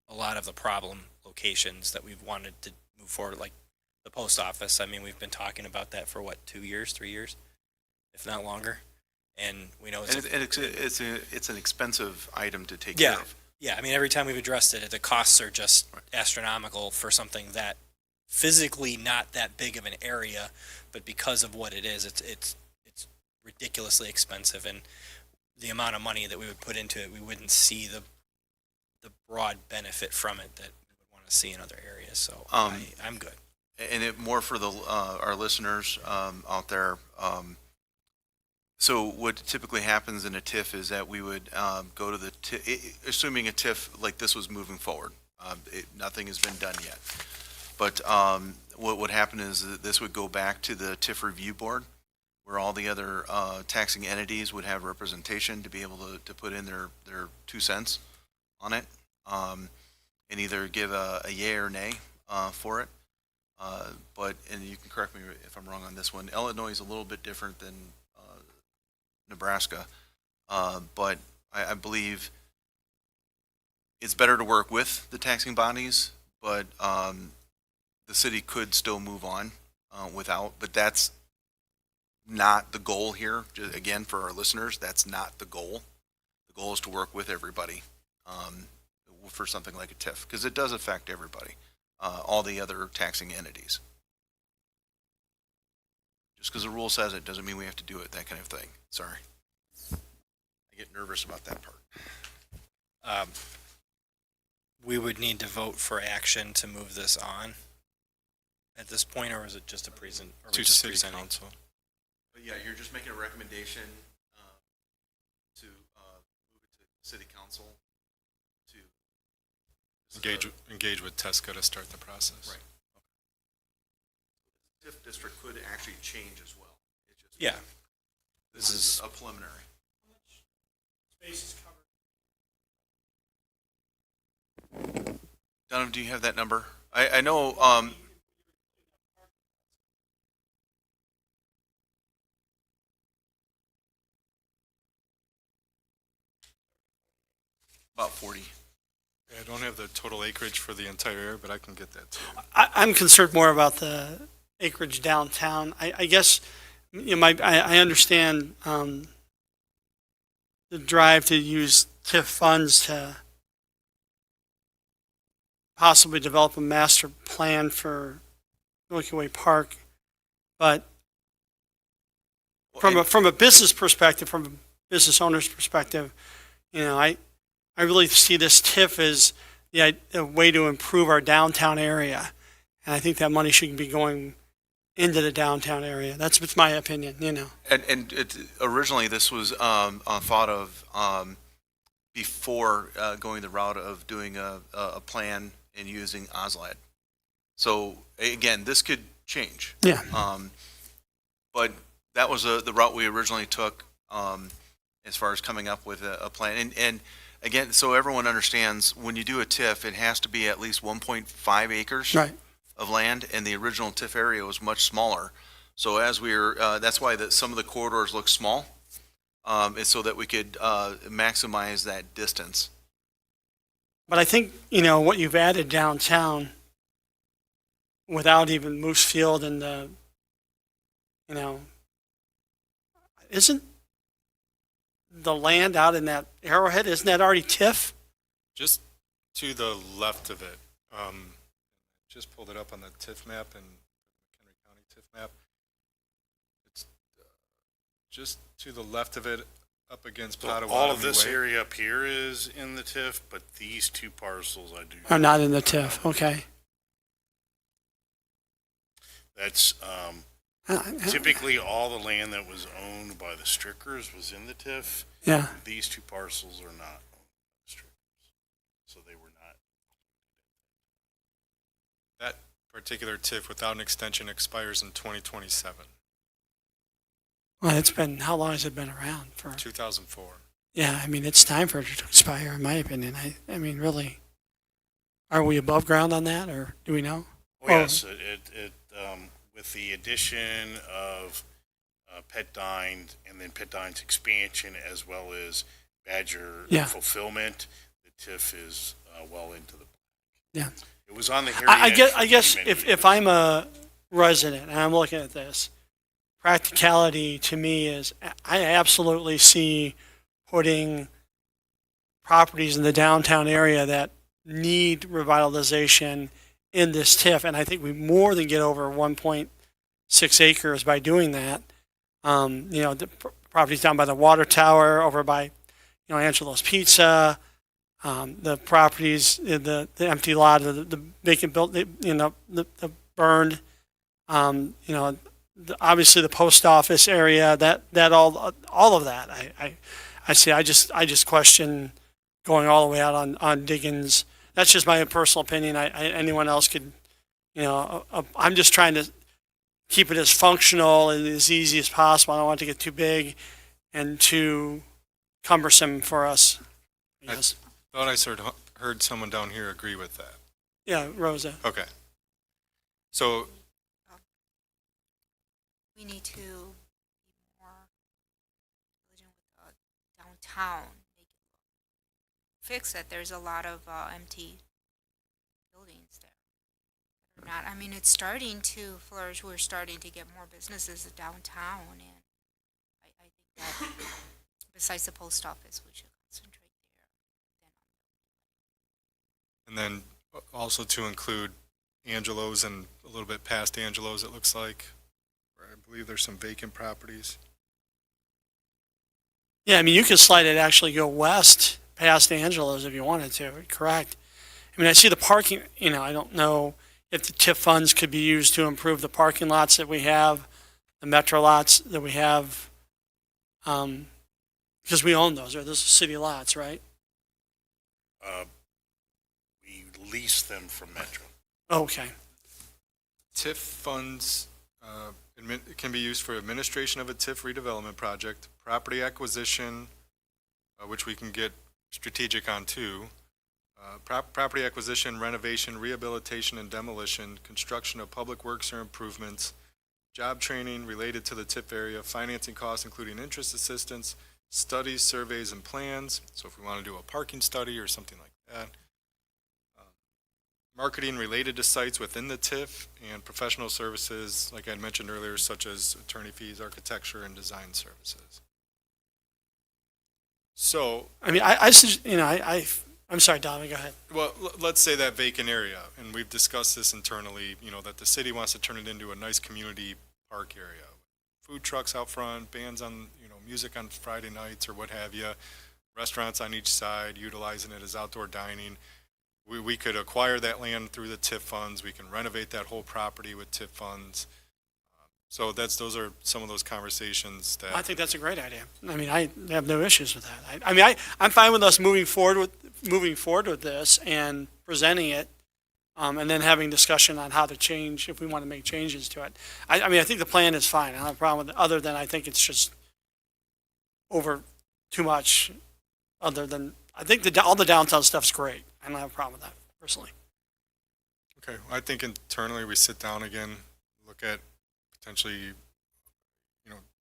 a lot of the problem locations that we've wanted to move forward, like the post office. I mean, we've been talking about that for what, 2 years, 3 years, if not longer. And we know it's an expensive item to take Yeah. care of. Yeah, I mean, every time we've addressed it, the costs are just astronomical for something that physically not that big of an area, but because of what it is, it's ridiculously expensive, and the amount of money that we would put into it, we wouldn't see the broad benefit from it that we would want to see in other areas. So I'm good. And it more for the our listeners out there. So what typically happens in a TIF is that we would go to the assuming a TIF like this was moving forward. Nothing has been done yet, but what would happen is that this would go back to the TIF review board, where all the other taxing entities would have representation to be able to put in their 2 cents on it, and either give a yay or nay for it. But, and you can correct me if I'm wrong on this one, Illinois is a little bit different than Nebraska, but I believe it's better to work with the taxing bodies, but the city could still move on without, but that's not the goal here. Again, for our listeners, that's not the goal. The goal is to work with everybody for something like a TIF, because it does affect everybody, all the other taxing entities. Just because the rule says it doesn't mean we have to do it, that kind of thing. Sorry. I get nervous about that part. We would need to vote for action to move this on at this point, or is it just a present? Or are we To just city presenting? council. But yeah, you're just making a recommendation to move it to city council to Engage with Tesca to start the process. Right. TIF district could actually change as well. It's just, Yeah. this is a preliminary. Space is covered. Donovan, do you have that number? I know, about 40. I don't have the total acreage for the entire area, but I can get that too. I'm concerned more about the acreage downtown. I guess, you know, I understand the drive to use TIF funds to possibly develop a master plan for Milky Way Park, but from a business perspective, from a business owner's perspective, you know, I really see this TIF as a way to improve our downtown area. And I think that money should be going into the downtown area. That's my opinion, you know. And it, originally, this was thought of before going the route of doing a plan and using OSLAD. So again, this could change. Yeah. But that was the route we originally took as far as coming up with a plan. And again, so everyone understands, when you do a TIF, it has to be at least 1.5 acres Right. of land, and the original TIF area was much smaller. So as that's why some of the corridors look small, is so that we could maximize that distance. But I think, you know, what you've added downtown without even Moose Field and the, you know, isn't the land out in that Arrowhead, isn't that already TIF? Just to the left of it, just pulled it up on the TIF map and McHenry County TIF map. It's just to the left of it, up against So Potawatomi all of this Way. area up here is in the TIF, but these two parcels I do. Are not in the TIF, okay. That's Uh, typically all the land that was owned by the Strickers was in the TIF. Yeah, These two parcels are not owned by the Strickers, so they were not. That particular TIF without an extension expires in 2027, well, it's been, how long has it been around for? 2004. Yeah, I mean, it's time for it to expire, in my opinion. I mean, really. Are we above ground on that, or do we know? Oh, yes, with the addition of Pet Dined and then Pet Dine's expansion as well as Badger Yeah. fulfillment, the TIF is well into the. Yeah. It was on the hearing. I guess, for I guess many if years. I'm a resident and I'm looking at this, practicality to me is, I absolutely see putting properties in the downtown area that need revitalization in this TIF, and I think we more than get over 1.6 acres by doing that. You know, the properties down by the water tower, over by, you know, Angelo's Pizza, the properties, the empty lot, the vacant built, you know, the burned, you know, obviously the post office area, that all of that. I see. I just question going all the way out on Diggins. That's just my personal opinion. Anyone else could, you know, I'm just trying to keep it as functional and as easy as possible. I don't want it to get too big and too cumbersome for us. Yes. Thought I heard someone down here agree with that. Yeah, Rosa. Okay. So We need to be more diligent with downtown, make it fix it. There's a lot of empty buildings there. Not, I mean, it's starting to flourish. We're starting to get more businesses downtown, and I think that besides the post office, we should concentrate there. and then also to include Angelo's and a little bit past Angelo's, it looks like, where I believe there's some vacant properties. Yeah, I mean, you could slide it, actually go west past Angelo's if you wanted to, correct? I mean, I see the parking, you know, I don't know if the TIF funds could be used to improve the parking lots that we have, the metro lots that we have, because we own those, or those are city lots, right? We lease them from Metro. Okay, TIF funds can be used for administration of a TIF redevelopment project, property acquisition, which we can get strategic on too, property acquisition, renovation, rehabilitation and demolition, construction of public works or improvements, job training related to the TIF area, financing costs including interest assistance, studies, surveys, and plans. So if we want to do a parking study or something like that. Marketing related to sites within the TIF, and professional services, like I had mentioned earlier, such as attorney fees, architecture, and design services. So, I mean, you know, I'm sorry, Donna, go ahead. well, let's say that vacant area, and we've discussed this internally, you know, that the city wants to turn it into a nice community park area. Food trucks out front, bands on, you know, music on Friday nights or what have you, restaurants on each side, utilizing it as outdoor dining. We could acquire that land through the TIF funds. We can renovate that whole property with TIF funds. So those are some of those conversations that. I think that's a great idea. I mean, I have no issues with that. I mean, I'm fine with us moving forward with this and presenting it, and then having discussion on how to change, if we want to make changes to it. I mean, I think the plan is fine. I don't have a problem with it, other than I think it's just over too much, other than, I think all the downtown stuff's great. I don't have a problem with that, personally. Okay, I think internally we sit down again, look at potentially,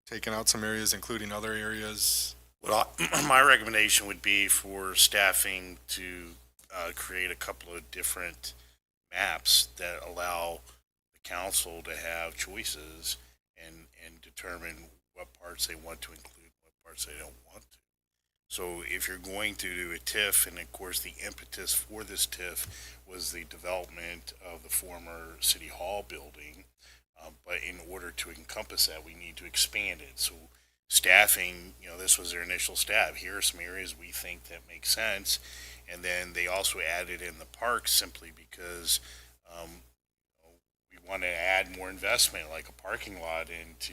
taking out some areas, including other areas. Well, my recommendation would be for staffing to create a couple of different maps that allow the council to have choices and determine what parts they want to include, what parts they don't want to. So if you're going to do a TIF, and of course the impetus for this TIF was the development of the former City Hall building, but in order to encompass that, we need to expand it. So staffing, this was their initial stab. Here are some areas we think that make sense. And then they also added in the park simply because we want to add more investment, like a parking lot into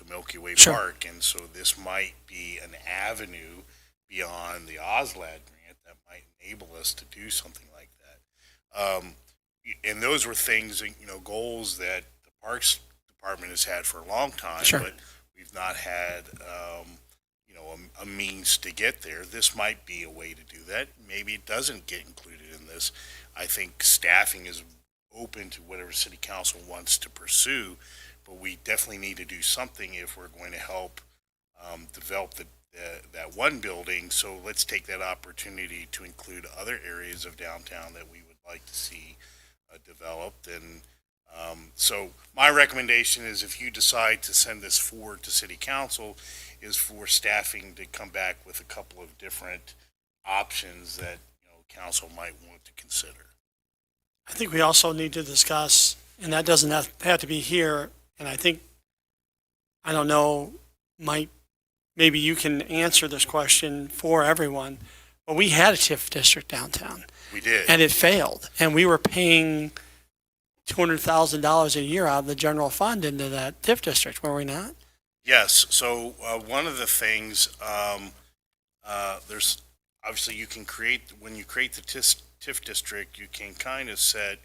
Milky Way Sure. Park. And so this might be an avenue beyond the OSLAD grant that might enable us to do something like that. And those were things, goals that the Parks Department has had for a long time, Sure. but we've not had, a means to get there. This might be a way to do that. Maybe it doesn't get included in this. I think staffing is open to whatever city council wants to pursue, but we definitely need to do something if we're going to help develop that one building. So let's take that opportunity to include other areas of downtown that we would like to see developed. And so my recommendation is, if you decide to send this forward to city council, is for staffing to come back with a couple of different options that council might want to consider. I think we also need to discuss, and that doesn't have to be here, and I think, I don't know, Mike, maybe you can answer this question for everyone, but we had a TIF district downtown, We did. and it failed, and we were paying $200,000 a year out of the general fund into that TIF district, were we not? Yes. So one of the things, there's obviously when you create the TIF district, you can kind of set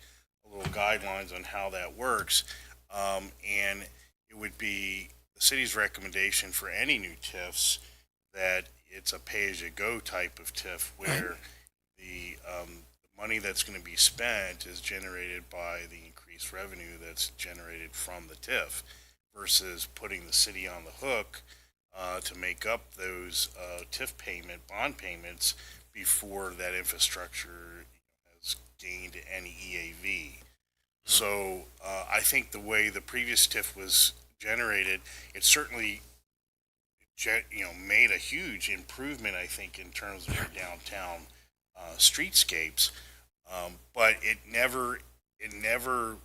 little guidelines on how that works. And it would be the city's recommendation for any new TIFs that it's a pay-as-you-go type of TIF, where the money that's going to be spent is generated by the increased revenue that's generated from the TIF, versus putting the city on the hook to make up those TIF bond payments before that infrastructure has gained any EAV. So I think the way the previous TIF was generated, it certainly made a huge improvement, I think, in terms of your downtown streetscapes, but it never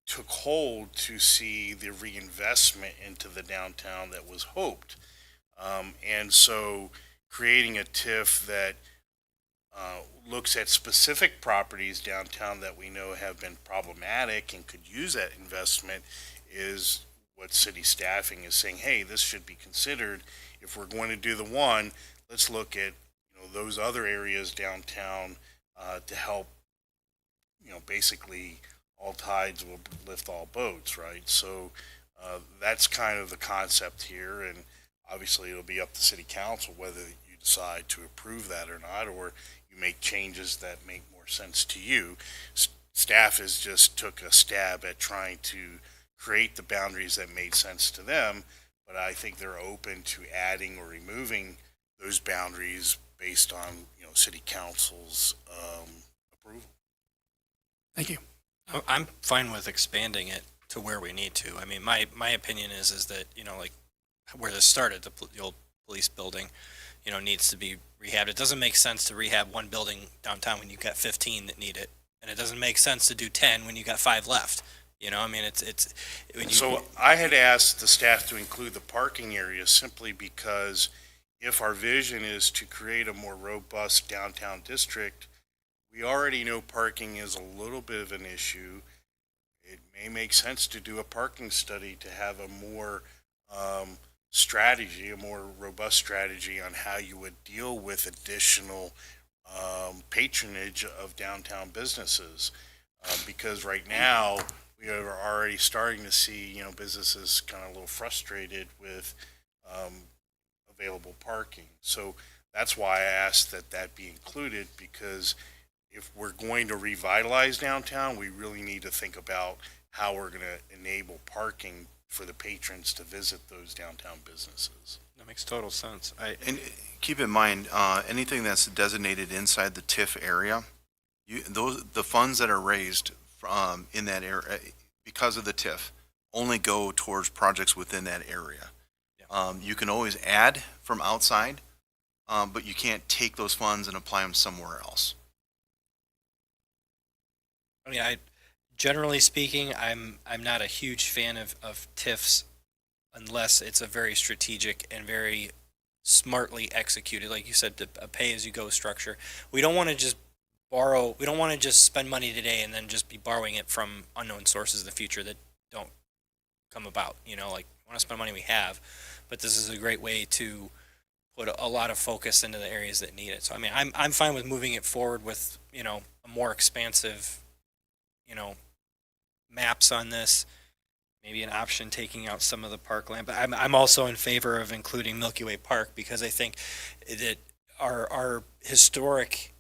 took hold to see the reinvestment into the downtown that was hoped. And so creating a TIF that looks at specific properties downtown that we know have been problematic and could use that investment is what city staffing is saying. Hey, this should be considered. If we're going to do the one, let's look at those other areas downtown to help. Basically, all tides will lift all boats, right? So that's kind of the concept here, and obviously it'll be up to city council whether you decide to approve that or not, or you make changes that make more sense to you. Staff has just took a stab at trying to create the boundaries that made sense to them, but I think they're open to adding or removing those boundaries based on city council's approval. Thank you. I'm fine with expanding it to where we need to. I mean, my opinion is that, like where this started, the old police building, needs to be rehabbed. It doesn't make sense to rehab one building downtown when you've got 15 that need it. And it doesn't make sense to do 10 when you got 5 left. I mean, it's. When you, So I had asked the staff to include the parking area simply because if our vision is to create a more robust downtown district, we already know parking is a little bit of an issue. it may make sense to do a parking study to have a more strategy, a more robust strategy on how you would deal with additional patronage of downtown businesses. Because right now, we are already starting to see, businesses kind of a little frustrated with available parking. So that's why I asked that that be included, because if we're going to revitalize downtown, we really need to think about how we're going to enable parking for the patrons to visit those downtown businesses. That makes total sense. And keep in mind, anything that's designated inside the TIF area, the funds that are raised in that area because of the TIF only go towards projects within that area. You can always add from outside, but you can't take those funds and apply them somewhere else. I mean, generally speaking, I'm not a huge fan of TIFs unless it's a very strategic and very smartly executed, like you said, a pay-as-you-go structure. We don't want to just borrow. We don't want to just spend money today and then just be borrowing it from unknown sources in the future that don't come about. Like we want to spend money we have, but this is a great way to put a lot of focus into the areas that need it. So I mean, I'm fine with moving it forward with a more expansive maps on this, maybe an option taking out some of the parkland. But I'm also in favor of including Milky Way Park, because I think that our historic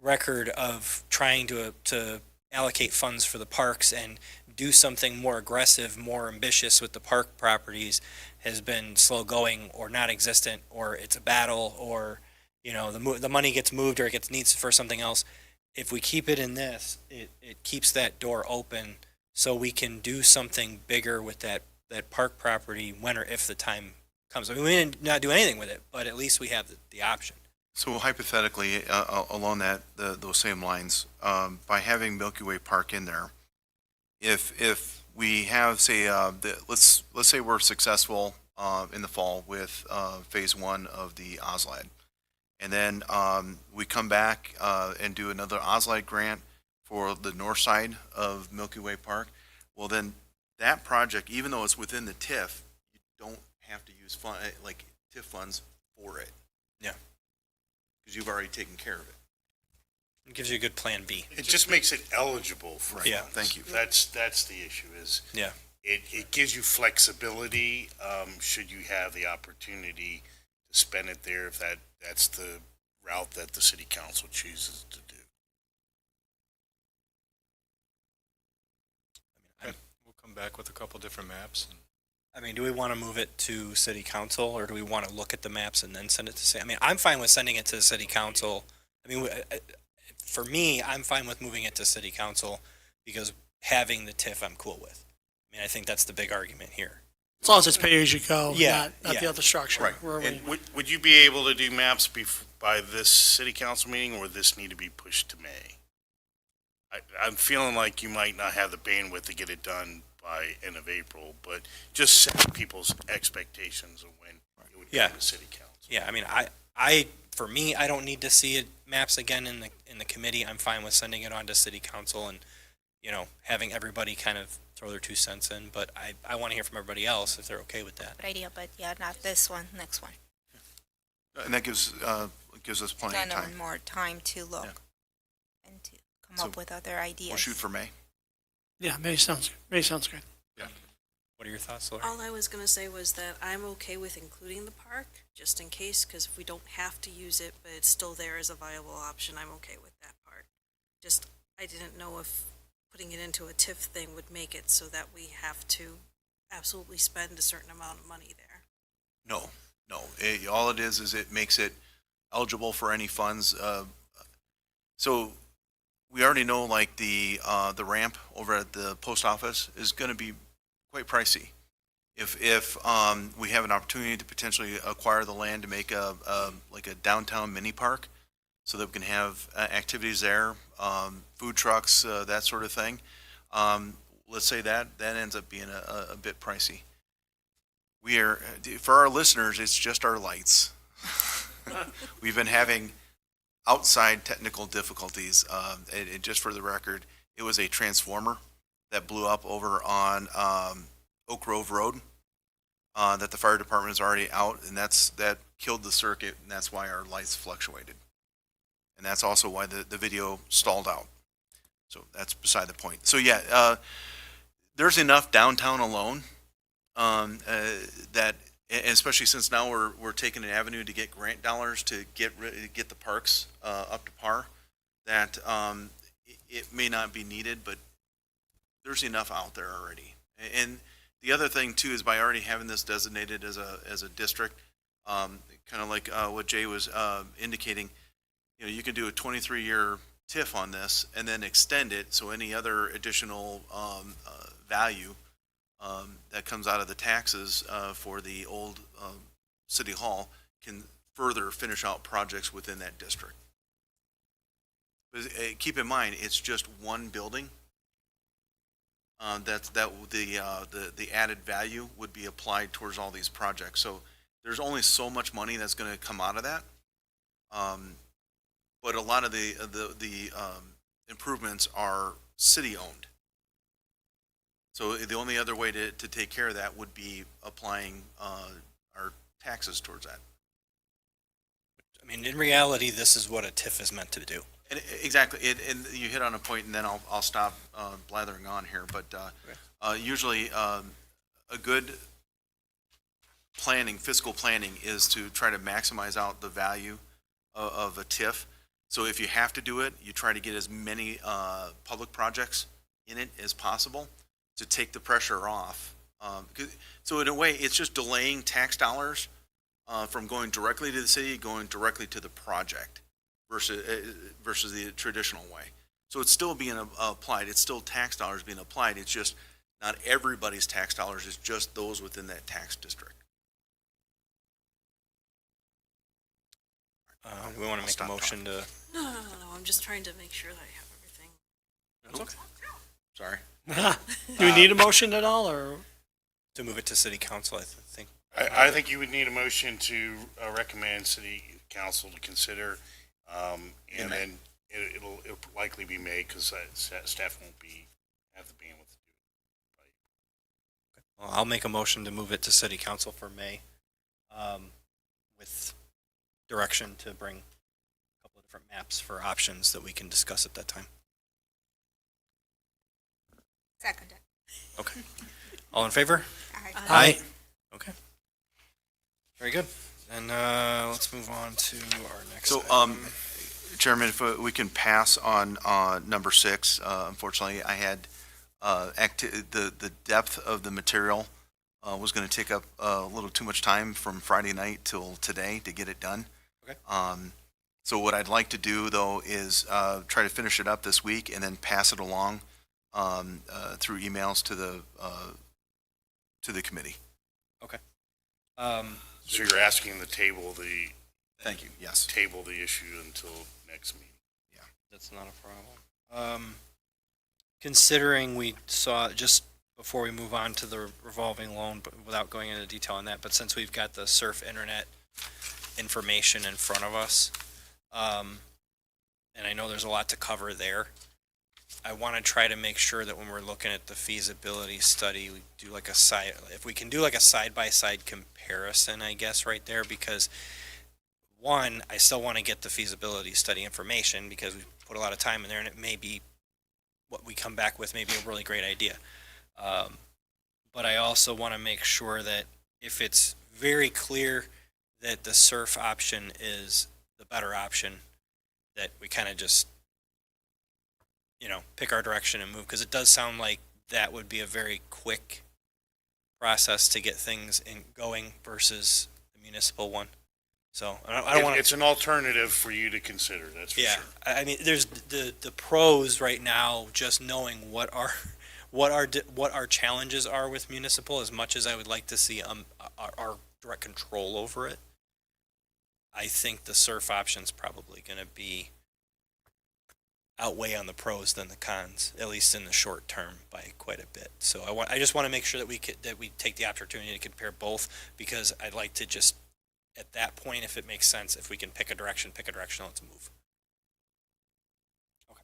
record of trying to allocate funds for the parks and do something more aggressive, more ambitious with the park properties has been slow going or not existent, or it's a battle, or the money gets moved or it gets needs for something else. If we keep it in this, it keeps that door open so we can do something bigger with that park property when or if the time comes. I mean, we may not do anything with it, but at least we have the option. So hypothetically, along those same lines, by having Milky Way Park in there, if we have, say, let's say we're successful in the fall with phase 1 of the OSLAD, and then we come back and do another OSLAD grant for the north side of Milky Way Park, well then that project, even though it's within the TIF, you don't have to use TIF funds for it. Yeah. Because you've already taken care of it. It gives you a good plan B. It just makes it eligible for Yeah. funds. Thank you. That's the issue is. Yeah. It gives you flexibility, should you have the opportunity to spend it there, if that's the route that the city council chooses to do. We'll come back with a couple different maps. I mean, do we want to move it to city council, or do we want to look at the maps and then send it to city? I mean, I'm fine with sending it to the city council. I mean, for me, I'm fine with moving it to city council because having the TIF I'm cool with. I mean, I think that's the big argument here. As long as it's pay-as-you-go, Yeah, not yeah. the other structure. Right. Where And we- Would you be able to do maps by this city council meeting, or would this need to be pushed to May? I'm feeling like you might not have the bandwidth to get it done by end of April, but just set people's expectations of when it would Yeah. go to city council. Yeah, I mean, for me, I don't need to see it maps again in the committee. I'm fine with sending it on to city council and, having everybody kind of throw their 2 cents in. But I want to hear from everybody else if they're okay with that. Good idea, but yeah, not this one, next one. And that gives us plenty of Then time. more time to look and to come So up with other ideas. We'll shoot for May. Yeah, May sounds good. What are your thoughts, Laura? All I was gonna say was that I'm okay with including the park, just in case, because if we don't have to use it, but it's still there as a viable option, I'm okay with that part. Just, I didn't know if putting it into a TIF thing would make it so that we have to absolutely spend a certain amount of money there. No. All it is it makes it eligible for any funds. So we already know the ramp over at the post office is going to be quite pricey. If we have an opportunity to potentially acquire the land to make a downtown mini park, so that we can have activities there, food trucks, that sort of thing. Let's say that ends up being a bit pricey. For our listeners, it's just our lights. We've been having outside technical difficulties. And just for the record, it was a transformer that blew up over on Oak Grove Road, that the fire department is already out, and that killed the circuit, and that's why our lights fluctuated. And that's also why the video stalled out. So that's beside the point. So yeah, there's enough downtown alone that, and especially since now we're taking an avenue to get grant dollars to get the parks up to par, that it may not be needed, but there's enough out there already. And the other thing too is by already having this designated as a district, kind of like what Jay was indicating, you can do a 23-year TIF on this and then extend it, so any other additional value that comes out of the taxes for the old city hall can further finish out projects within that district. But keep in mind, it's just one building. The added value would be applied towards all these projects. So there's only so much money that's going to come out of that. But a lot of the improvements are city owned. So the only other way to take care of that would be applying our taxes towards that. I mean, in reality, this is what a TIF is meant to do. And exactly, and you hit on a point, and then I'll stop blathering on here. But usually, a good fiscal planning, is to try to maximize out the value of a TIF. So if you have to do it, you try to get as many public projects in it as possible to take the pressure off. So in a way, it's just delaying tax dollars from going directly to the city, going directly to the project versus the traditional way. So it's still being applied. It's still tax dollars being applied. It's just not everybody's tax dollars. It's just those within that tax district. We want to make a motion to. No, I'm just trying to make sure that I have everything. That's okay. Sorry. Do we need a motion at all, or? To move it to city council, I think. I think you would need a motion to recommend city council to consider, and then it'll likely be made because staff won't have the bandwidth to do it. Well, I'll make a motion to move it to city council for May, with direction to bring a couple of different maps for options that we can discuss at that time. Second. Okay. All in favor? Aye. Okay. Very good. And let's move on to our next. So, item. Chairman, if we can pass on number 6. Unfortunately, I had the depth of the material was going to take up a little too much time from Friday night till today to get it done. Okay. So what I'd like to do, though, is try to finish it up this week and then pass it along through emails to the committee. Okay. So you're asking Thank you. Yes. table the issue until next meeting. That's not a problem. Considering we saw, just before we move on to the revolving loan, but without going into detail on that, but since we've got the surf internet information in front of us, and I know there's a lot to cover there, I want to try to make sure that when we're looking at the feasibility study, we do like if we can do like a side-by-side comparison, I guess, right there, because one, I still want to get the feasibility study information because we put a lot of time in there, and it may be what we come back with may be a really great idea. But I also want to make sure that if it's very clear that the surf option is the better option, that we kind of just, pick our direction and move, because it does sound like that would be a very quick process to get things going versus the municipal one. So I don't want to. It's an alternative for you to consider, that's for Yeah, sure. I mean, there's the pros right now, just knowing what our challenges are with municipal, as much as I would like to see our direct control over it. I think the surf option's probably going to be outweigh on the pros than the cons, at least in the short term, by quite a bit. So I just want to make sure that we take the opportunity to compare both, because I'd like to just, at that point, if it makes sense, if we can pick a direction, let's move. Okay.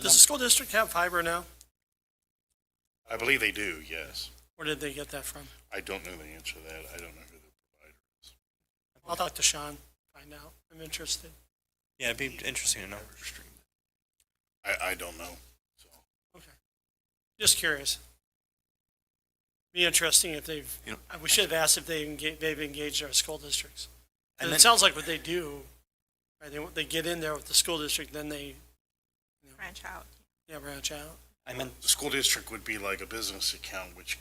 Does the school district have fiber now? I believe they do, yes. Where did they get that from? I don't know the answer to that. I don't know who the provider is. I'll talk to Sean, find out. I'm interested. Yeah, it'd be interesting to know. I don't know, so. Okay. Just curious. Be interesting if they've, You know- we should have asked if they've engaged our school districts. And And then- it sounds like what they do, right, they get in there with the school district, then they, Branch out. branch out. I meant, The school district would be like a business account, which,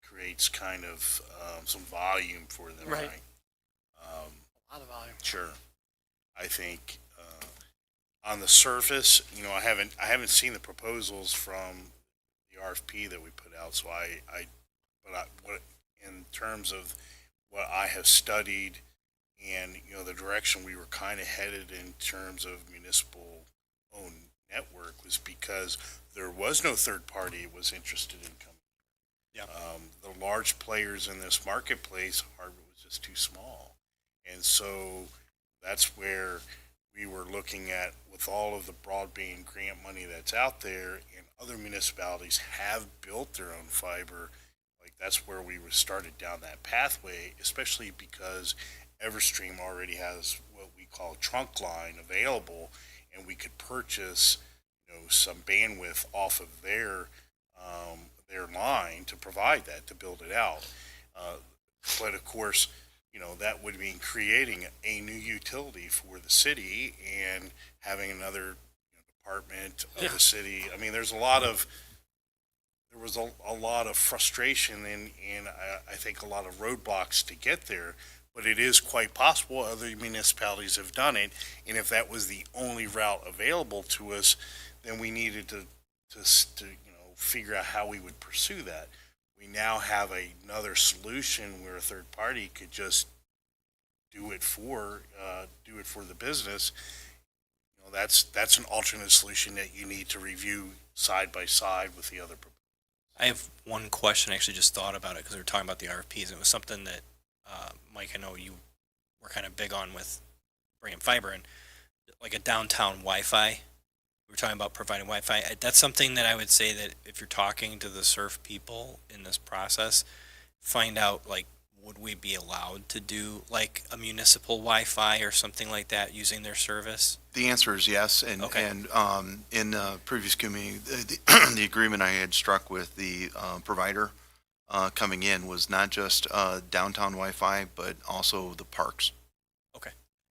creates kind of, some volume for them, Right. right? A lot of volume. Sure. I think, on the surface, I haven't seen the proposals from the RFP that we put out, so what, in terms of what I have studied and, the direction we were kind of headed in terms of municipal owned network was because there was no third party was interested in coming. Yeah. The large players in this marketplace, Harvard was just too small. And so that's where we were looking at, with all of the broadband grant money that's out there, and other municipalities have built their own fiber. Like, that's where we started down that pathway, especially because Everstream already has what we call a trunk line available, and we could purchase, some bandwidth off of their line to provide that, to build it out. But of course, that would mean creating a new utility for the city and having another department of the city. I mean, there was a lot of frustration and I think a lot of roadblocks to get there, but it is quite possible other municipalities have done it. And if that was the only route available to us, then we needed to figure out how we would pursue that. We now have another solution where a third party could just do it for the business. That's an alternate solution that you need to review side by side with the other. I have one question. I actually just thought about it because we were talking about the RFPs. And it was something that, Mike, I know you were kind of big on with bringing fiber in, like a downtown Wi-Fi. We were talking about providing Wi-Fi. That's something that I would say that if you're talking to the surf people in this process, find out, like, would we be allowed to do like a municipal Wi-Fi or something like that using their service? The answer is yes, and, Okay. and in previous committee, the agreement I had struck with the provider coming in was not just downtown Wi-Fi, but also the parks.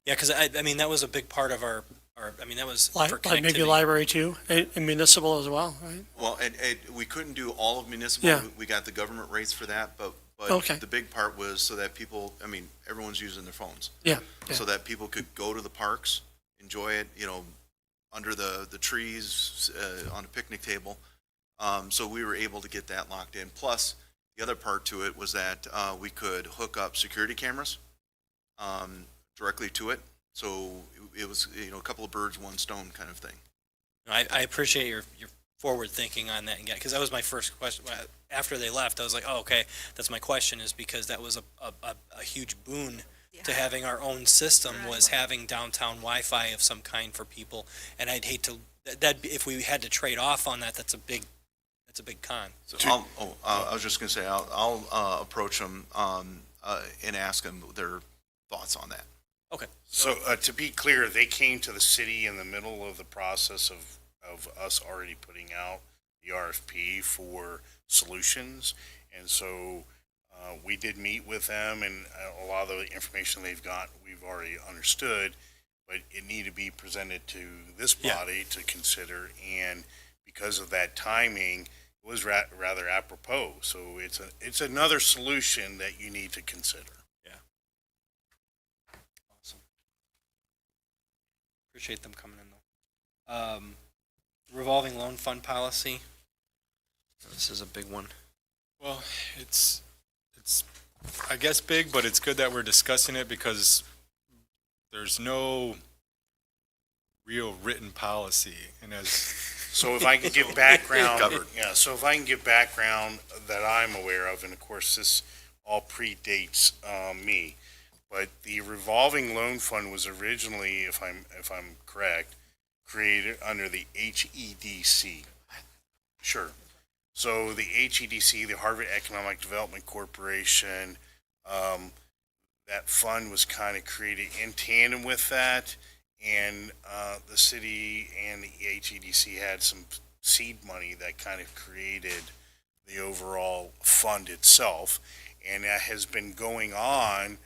Yeah, because I mean, that was a big part of our I mean, that was for Like maybe connectivity. library too, and municipal as well, right? Well, and we couldn't do all of municipal. Yeah. We got the government rates for that, but Okay. the big part was so that people, I mean, everyone's using their phones. Yeah. So that people could go to the parks, enjoy it, under the trees, on a picnic table. So we were able to get that locked in. Plus, the other part to it was that we could hook up security cameras directly to it. So it was, a couple of birds, one stone kind of thing. I appreciate your forward thinking on that, because that was my first question. After they left, I was like, oh, okay, that's my question, is because that was a huge boon to having our own system, was having downtown Wi-Fi of some kind for people. And I'd hate to, if we had to trade off on that, that's a big con. So I was just going to say, I'll approach them and ask them their thoughts on that. Okay. So to be clear, they came to the city in the middle of the process of us already putting out the RFP for solutions. And so we did meet with them, and a lot of the information they've got, we've already understood, but it needed to be presented to this body to consider. And because of that timing, it was rather apropos. So it's another solution that you need to consider. Awesome. Appreciate them coming in, though. Revolving loan fund policy. This is a big one. Well, it's I guess big, but it's good that we're discussing it because there's no real written policy. And So if I can give background, so if I can give background that I'm aware of, and of course this all predates me, but the revolving loan fund was originally, if I'm correct, created under the HEDC. Sure. So the HEDC, the Harvard Economic Development Corporation, that fund was kind of created in tandem with that, and the city and the HEDC had some seed money that kind of created the overall fund itself, and that has been going on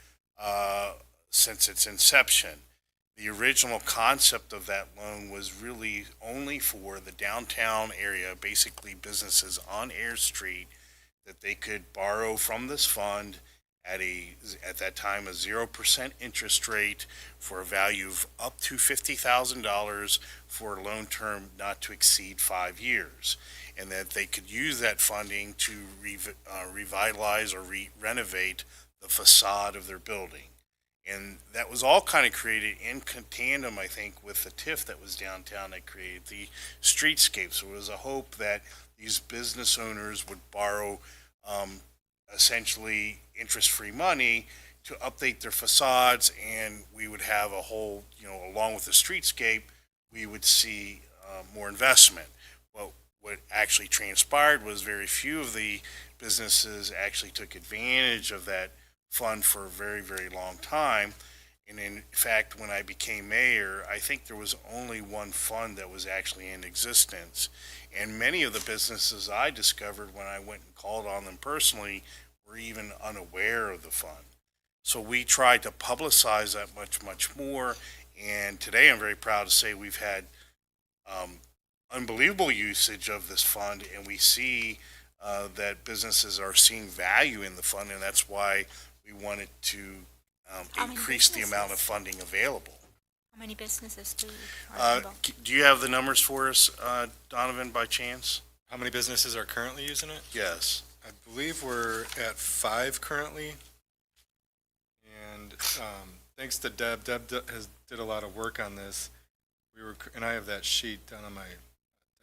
since its inception. The original concept of that loan was really only for the downtown area, basically businesses on Air Street, that they could borrow from this fund at that time, a 0% interest rate for a value of up to $50,000 for a loan term not to exceed 5 years. And that they could use that funding to revitalize or renovate the facade of their building. And that was all kind of created in tandem, I think, with the TIF that was downtown that created the streetscape. So it was a hope that these business owners would borrow essentially interest-free money to update their facades, and we would have a whole, along with the streetscape, we would see more investment. Well, what actually transpired was very few of the businesses actually took advantage of that fund for a very, very long time. And in fact, when I became mayor, I think there was only one fund that was actually in existence. And many of the businesses I discovered when I went and called on them personally were even unaware of the fund. So we tried to publicize that much, much more. And today I'm very proud to say we've had unbelievable usage of this fund, and we see that businesses are seeing value in the fund, and that's why we wanted to How many increase the amount of businesses? funding available. How many businesses do you talking about? Do you have the numbers for us, Donovan, by chance? How many businesses are currently using it? Yes. I believe we're at 5 currently. And thanks to Deb. Deb did a lot of work on this. And I have that sheet down on my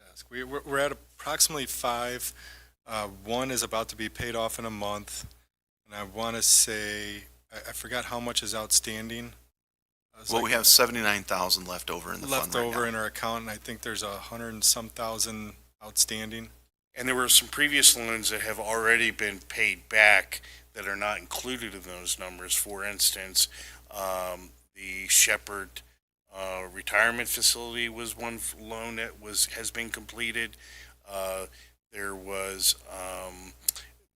desk. We're at approximately 5. One is about to be paid off in a month. And I want to say, I forgot how much is outstanding. Well, we have 79,000 left over in the fund left right over now. in our account, and I think there's 100 and some thousand outstanding. And there were some previous loans that have already been paid back that are not included in those numbers. For instance, the Shepherd retirement facility was one loan that has been completed. There was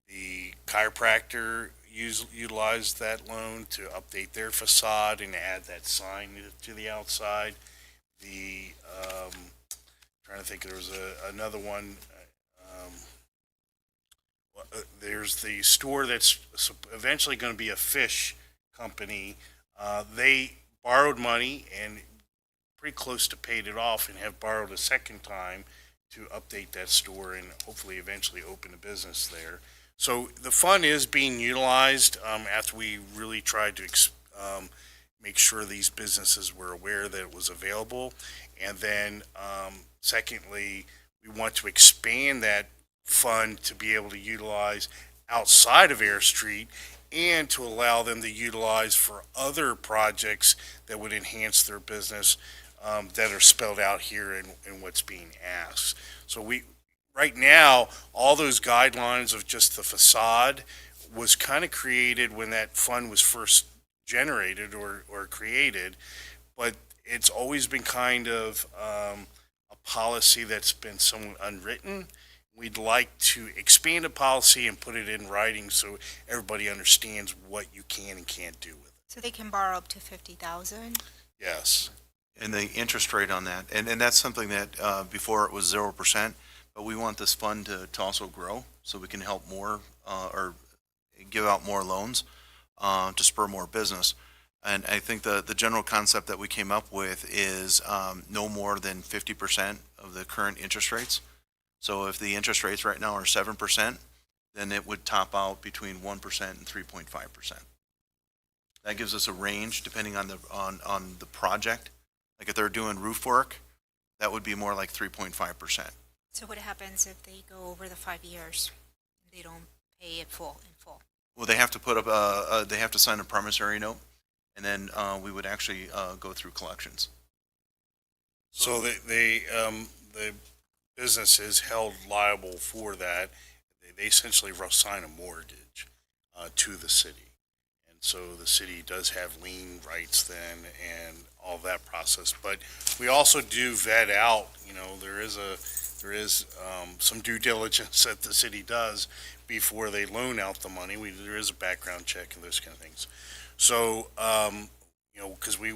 the chiropractor utilized that loan to update their facade and add that sign to the outside. Trying to think, there was another one. There's the store that's eventually going to be a fish company. They borrowed money and pretty close to paid it off, and have borrowed a second time to update that store and hopefully eventually open a business there. So the fund is being utilized after we really tried to make sure these businesses were aware that it was available. And then secondly, we want to expand that fund to be able to utilize outside of Air Street, and to allow them to utilize for other projects that would enhance their business that are spelled out here in what's being asked. So right now, all those guidelines of just the facade was kind of created when that fund was first generated or created, but it's always been kind of a policy that's been somewhat unwritten. We'd like to expand a policy and put it in writing so everybody understands what you can and can't do with it. So they can borrow up to 50,000? Yes. And the interest rate on that, and that's something that before it was 0%, but we want this fund to also grow so we can help more or give out more loans to spur more business. And I think the general concept that we came up with is no more than 50% of the current interest rates. So if the interest rates right now are 7%, then it would top out between 1% and 3.5%. That gives us a range depending on the project. Like if they're doing roof work, that would be more like 3.5%. So what happens if they go over the 5 years and they don't pay it in full? Well, they have to put up they have to sign a promissory note, and then we would actually go through collections. So the business is held liable for that. They essentially sign a mortgage to the city. And so the city does have lien rights then and all that process. But we also do vet out, there is some due diligence that the city does before they loan out the money. There is a background check and those kind of things. So, because we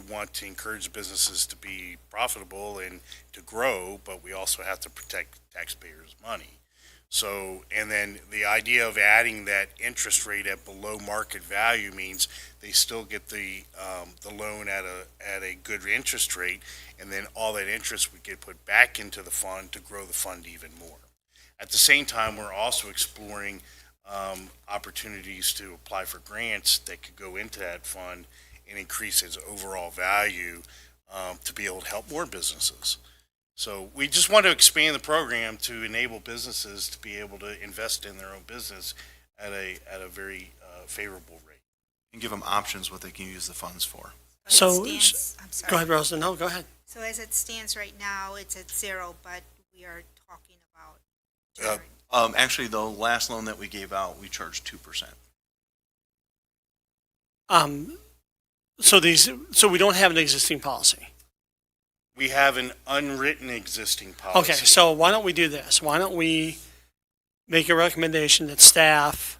want to encourage businesses to be profitable and to grow, but we also have to protect taxpayers' money. So, and then the idea of adding that interest rate at below market value means they still get the loan at a good interest rate, and then all that interest would get put back into the fund to grow the fund even more. At the same time, we're also exploring opportunities to apply for grants that could go into that fund and increase its overall value to be able to help more businesses. So we just want to expand the program to enable businesses to be able to invest in their own business at a very favorable rate. And give them options what they can use the funds for. So, I'm sorry. go ahead, Rosa. No, go ahead. So as it stands right now, it's at 0, but we are talking about. Actually, the last loan that we gave out, we charged 2%. So we don't have an existing policy. We have an unwritten existing policy. Okay, so why don't we do this? Why don't we make a recommendation that staff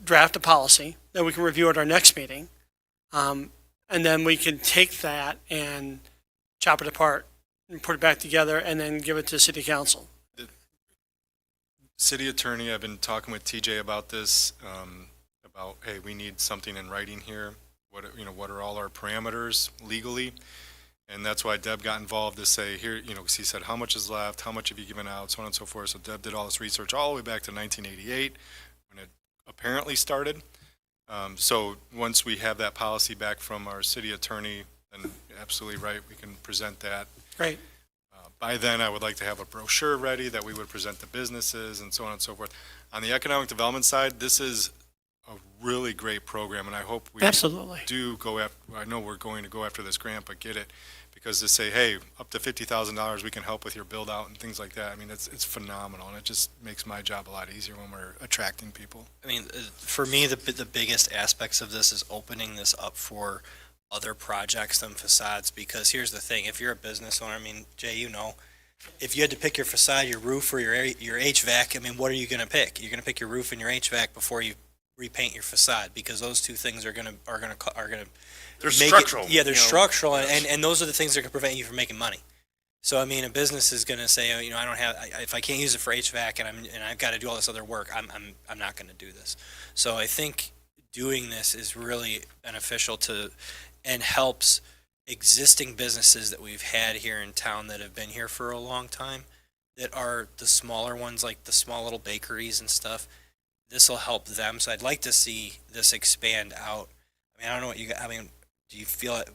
draft a policy that we can review at our next meeting, and then we can take that and chop it apart and put it back together and then give it to city council. City attorney, I've been talking with TJ about this, about, hey, we need something in writing here. What are all our parameters legally? And that's why Deb got involved to say here, because he said, how much is left? How much have you given out? So on and so forth. So Deb did all this research all the way back to 1988 when it apparently started. So once we have that policy back from our city attorney, then absolutely right, we can present that. Great. By then, I would like to have a brochure ready that we would present to businesses and so on and so forth. On the economic development side, this is a really great program, and I hope we Absolutely. do go after. I know we're going to go after this grant, but get it, because to say, hey, up to $50,000, we can help with your build out and things like that. I mean, it's phenomenal, and it just makes my job a lot easier when we're attracting people. I mean, for me, the biggest aspects of this is opening this up for other projects than facades, because here's the thing, if you're a business owner, I mean, Jay, if you had to pick your facade, your roof, or your HVAC, I mean, what are you going to pick? You're going to pick your roof and your HVAC before you repaint your facade, because those two things are going to They're make structural. They're structural, yes. and those are the things that can prevent you from making money. So I mean, a business is going to say, I don't have, if I can't use it for HVAC and I've got to do all this other work, I'm not going to do this. So I think doing this is really beneficial and helps existing businesses that we've had here in town that have been here for a long time, that are the smaller ones, like the small little bakeries and stuff. This will help them. So I'd like to see this expand out. I mean, I don't know what do you feel like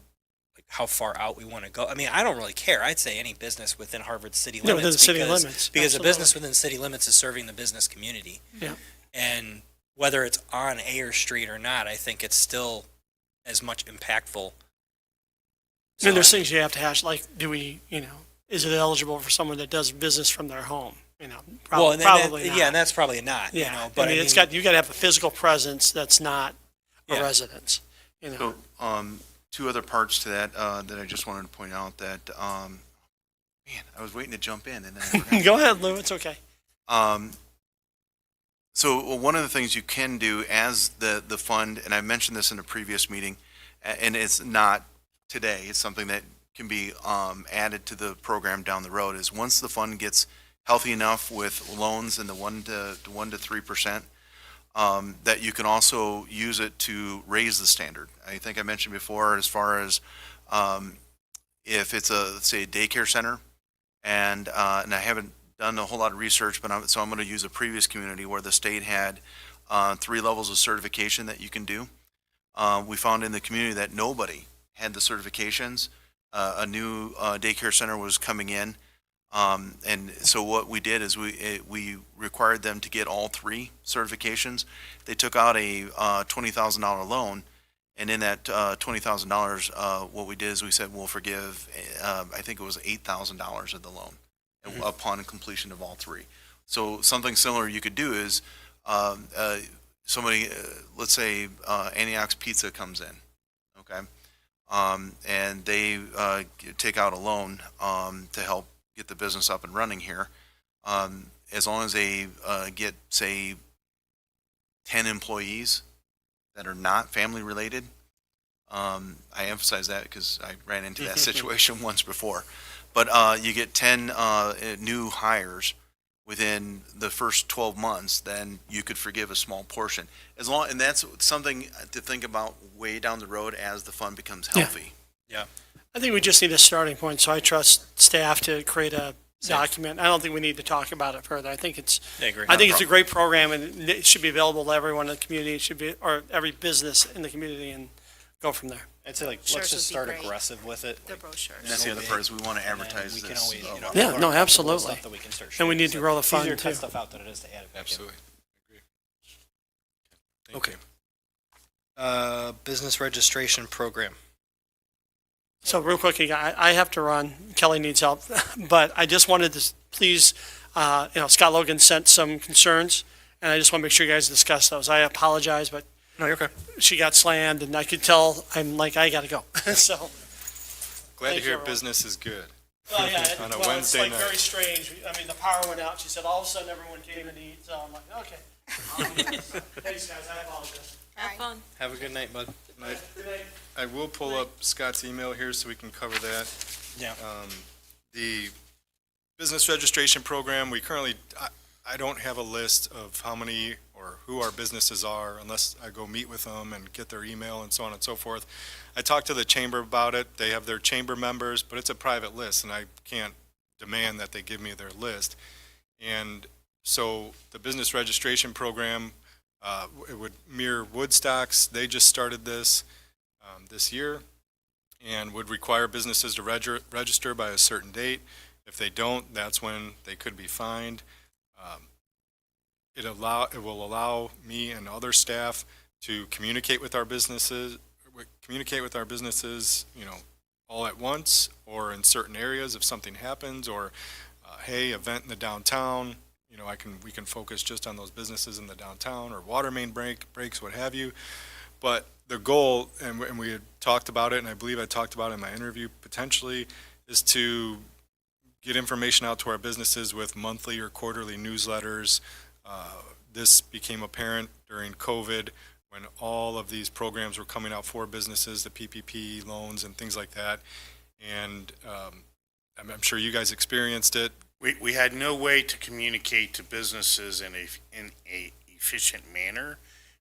how far out we want to go? I mean, I don't really care. I'd say any business within Harvard city limits. Within the city limits. Because a Absolutely. business within city limits is serving the business community. Yeah. And whether it's on Ayer Street or not, I think it's still as much impactful. And there's things you have to hash, like, is it eligible for someone that does business from their home? Probably not. Yeah, and that's probably not. Yeah, But you got to have a physical presence that's not a Yeah. residence. So, two other parts to that that I just wanted to point out that, man, I was waiting to jump in and then I forgot. Go ahead, Lou. It's okay. So one of the things you can do as the fund, and I mentioned this in a previous meeting, and it's not today, it's something that can be added to the program down the road, is once the fund gets healthy enough with loans in the 1 to 3%, that you can also use it to raise the standard. I think I mentioned before, as far as if it's let's say a daycare center, and I haven't done a whole lot of research, but I'm going to use a previous community where the state had 3 levels of certification that you can do. We found in the community that nobody had the certifications. A new daycare center was coming in, and so what we did is we required them to get all 3 certifications. They took out a $20,000 loan, And in that $20,000, what we did is we said we'll forgive, I think it was $8,000 of the loan upon completion of all three. So something similar you could do is somebody, let's say Antioch's Pizza comes in, okay? And they take out a loan to help get the business up and running here. As long as they get, say, 10 employees that are not family related. I emphasize that because I ran into that situation once before. But you get 10 new hires within the first 12 months, then you could forgive a small portion. And that's something to think about way down the road as the fund becomes healthy. I think we just need a starting point, so I trust staff to create a document. I don't think we need to talk about it further. I think it's I agree. it's a great program, and it should be available to everyone in the community. It should be, or every business in the community, and go from there. I'd say, like, Brochures let's just would be start great. aggressive with it. The brochures. And that's the other part is we want to And then advertise we can this. always, you know, Yeah, learn no, about the cool absolutely. stuff that we can start And we shooting. need to So grow the it's easier fund, to test too. stuff out than it is to add it back in. Absolutely. Agree. Thank Okay. you. Business registration program. So real quick, I have to run. Kelly needs help, but I just wanted to please, Scott Logan sent some concerns, and I just want to make sure you guys discuss those. I apologize, but No, you're okay. she got slammed, and I could tell I'm like, I got to go. So, Glad to Thank you, hear everyone. business is good. well, yeah, On a it's Wednesday like night. very strange. I mean, the power went out. She said all of a sudden everyone came and eat. So I'm like, okay. Thanks, guys. I apologize. Have fun. Have a good night, bud. Good night. I will pull up Scott's email here so we can cover that. Yeah. The business registration program, we currently, I don't have a list of how many or who our businesses are unless I go meet with them and get their email and so on and so forth. I talked to the chamber about it. They have their chamber members, but it's a private list and I can't demand that they give me their list. And so the business registration program, it would mirror Woodstock's. They just started this year and would require businesses to register by a certain date. If they don't, that's when they could be fined. It will allow me and other staff to communicate with our businesses, all at once or in certain areas if something happens, or hey, event in the downtown. We can focus just on those businesses in the downtown, or water main breaks, what have you. But the goal, and we had talked about it, and I believe I talked about it in my interview potentially, is to get information out to our businesses with monthly or quarterly newsletters. This became apparent during COVID when all of these programs were coming out for businesses, the PPP loans and things like that. And I'm sure you guys experienced it. We had no way to communicate to businesses in a efficient manner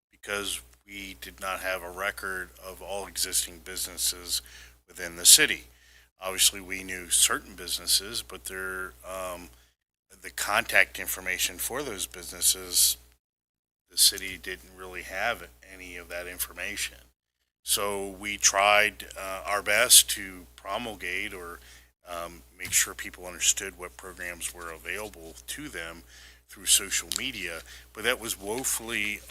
because we did not have a record of all existing businesses within the city. Obviously, we knew certain businesses, but the contact information for those businesses, the city didn't really have any of that information. So we tried our best to promulgate or make sure people understood what programs were available to them through social media, but that was woefully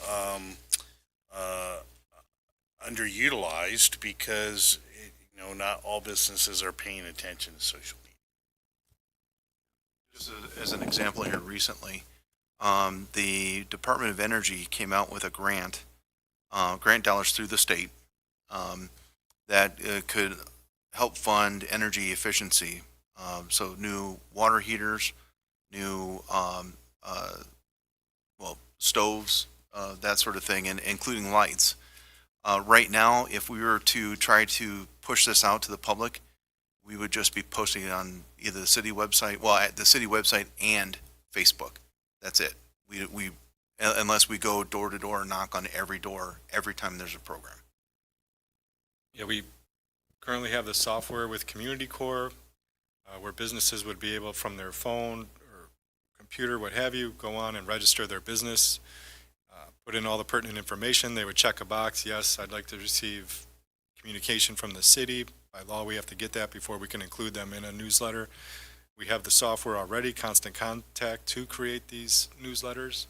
underutilized because not all businesses are paying attention to social media. Just as an example here recently, the Department of Energy came out with a grant dollars through the state that could help fund energy efficiency. So new water heaters, new stoves, that sort of thing, and including lights. Right now, if we were to try to push this out to the public, we would just be posting it on either the city website, the city website and Facebook. That's it. We unless we go door to door and knock on every door every time there's a program. Yeah, we currently have the software with Community Core, where businesses would be able, from their phone or computer, what have you, go on and register their business, put in all the pertinent information. They would check a box. Yes, I'd like to receive communication from the city. By law, we have to get that before we can include them in a newsletter. We have the software already, Constant Contact, to create these newsletters.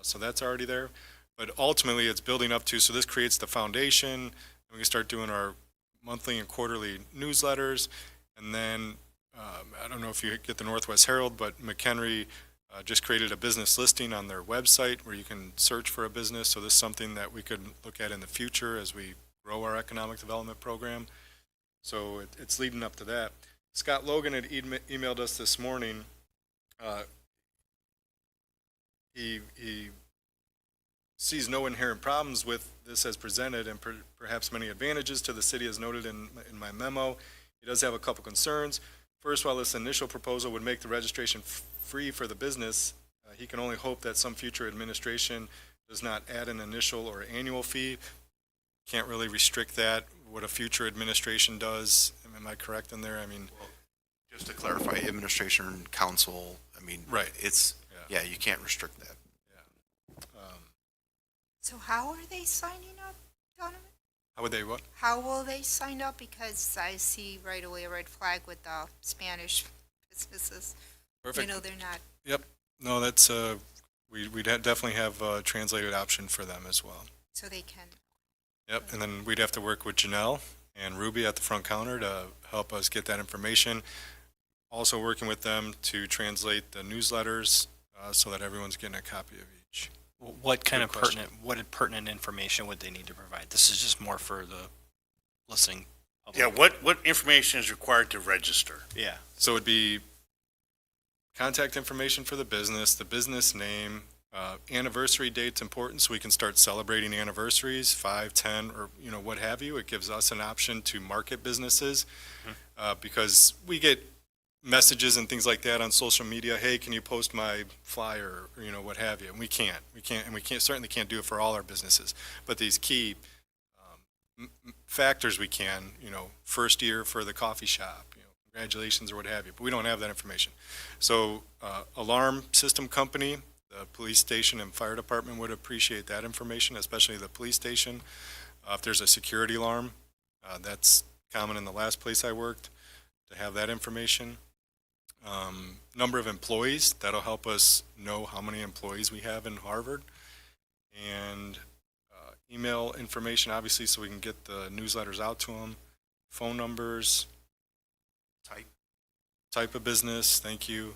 So that's already there. But ultimately, it's building up to, so this creates the foundation. We can start doing our monthly and quarterly newsletters. And then, I don't know if you get the Northwest Herald, but McHenry just created a business listing on their website where you can search for a business. So this is something that we could look at in the future as we grow our economic development program. So it's leading up to that. Scott Logan had emailed us this morning. He sees no inherent problems with this as presented, and perhaps many advantages to the city as noted in my memo. He does have a couple concerns. First, while this initial proposal would make the registration free for the business, he can only hope that some future administration does not add an initial or annual fee. Can't really restrict that. What a future administration does, am I correct in there? I mean, Just to clarify, administration and council, I mean, right. it's, yeah, you can't restrict that. So how are they signing up, Donovan? How would they what? How will they sign up? Because I see right away a red flag with the Spanish businesses. Perfect. You know, they're not. Yep. No, that's we'd definitely have a translated option for them as well. So they can. Yep. And then we'd have to work with Janelle and Ruby at the front counter to help us get that information. Also working with them to translate the newsletters so that everyone's getting a copy of each. What kind Good of question. pertinent information would they need to provide? This is just more for the listening public. Yeah, what information is required to register? Yeah. So it'd be contact information for the business name, anniversary date's important so we can start celebrating anniversaries, 5, 10, or what have you. It gives us an option to market businesses because we get messages and things like that on social media. Hey, can you post my flyer, or what have you? And we can't, and we certainly can't do it for all our businesses. But these key factors we can, first year for the coffee shop, congratulations or what have you. But we don't have that information. So alarm system company, the police station and fire department would appreciate that information, especially the police station. If there's a security alarm, that's common in the last place I worked to have that information. Number of employees, that'll help us know how many employees we have in Harvard. And email information, obviously, so we can get the newsletters out to them. Phone numbers. Type of business, thank you.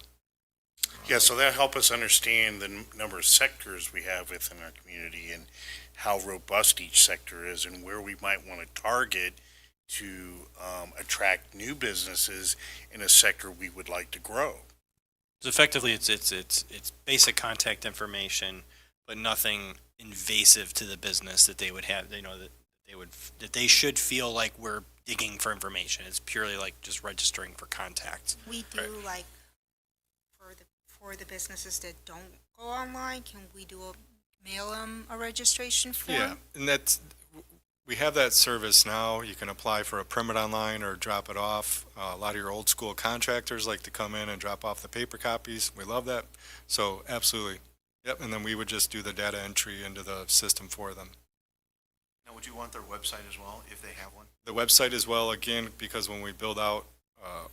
Yeah, so that help us understand the number of sectors we have within our community and how robust each sector is and where we might want to target to attract new businesses in a sector we would like to grow. So effectively, it's basic contact information, but nothing invasive to the business that they would have. That they should feel like we're digging for information. It's purely like just registering for contacts. We do like for the businesses that don't go online. Can we mail them a registration form? Yeah, and we have that service now. You can apply for a permit online or drop it off. A lot of your old school contractors like to come in and drop off the paper copies. We love that. So absolutely. Yep, and then we would just do the data entry into the system for them. Now, would you want their website as well, if they have one? The website as well, again, because when we build out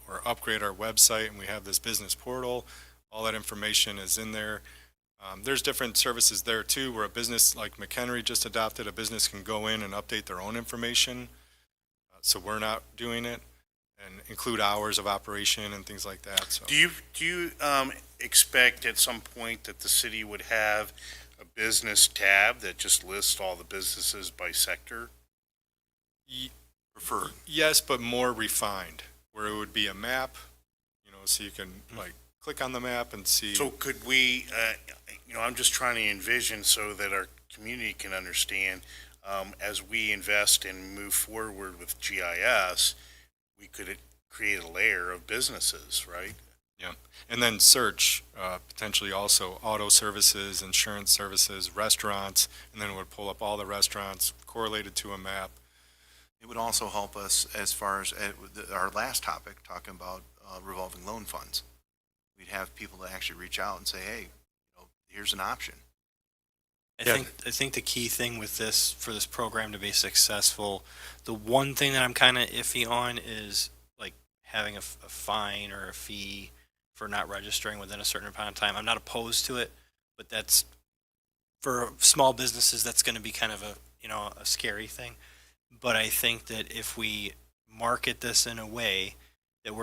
or upgrade our website and we have this business portal, all that information is in there. There's different services there too, where a business like McHenry just adopted, a business can go in and update their own information. So we're not doing it, and include hours of operation and things like that. So Do you expect at some point that the city would have a business tab that just lists all the businesses by sector? Preferred. Yes, but more refined, where it would be a map, so you can like click on the map and see. So could we, I'm just trying to envision so that our community can understand, as we invest and move forward with GIS, we could create a layer of businesses, right? Yeah, and then search, potentially also auto services, insurance services, restaurants, and then it would pull up all the restaurants correlated to a map. It would also help us as far as our last topic, talking about revolving loan funds. We'd have people to actually reach out and say, hey, here's an option. I think the key thing with this, for this program to be successful, the one thing that I'm kind of iffy on is like having a fine or a fee for not registering within a certain amount of time. I'm not opposed to it, but that's for small businesses, that's going to be kind of a scary thing. But I think that if we market this in a way that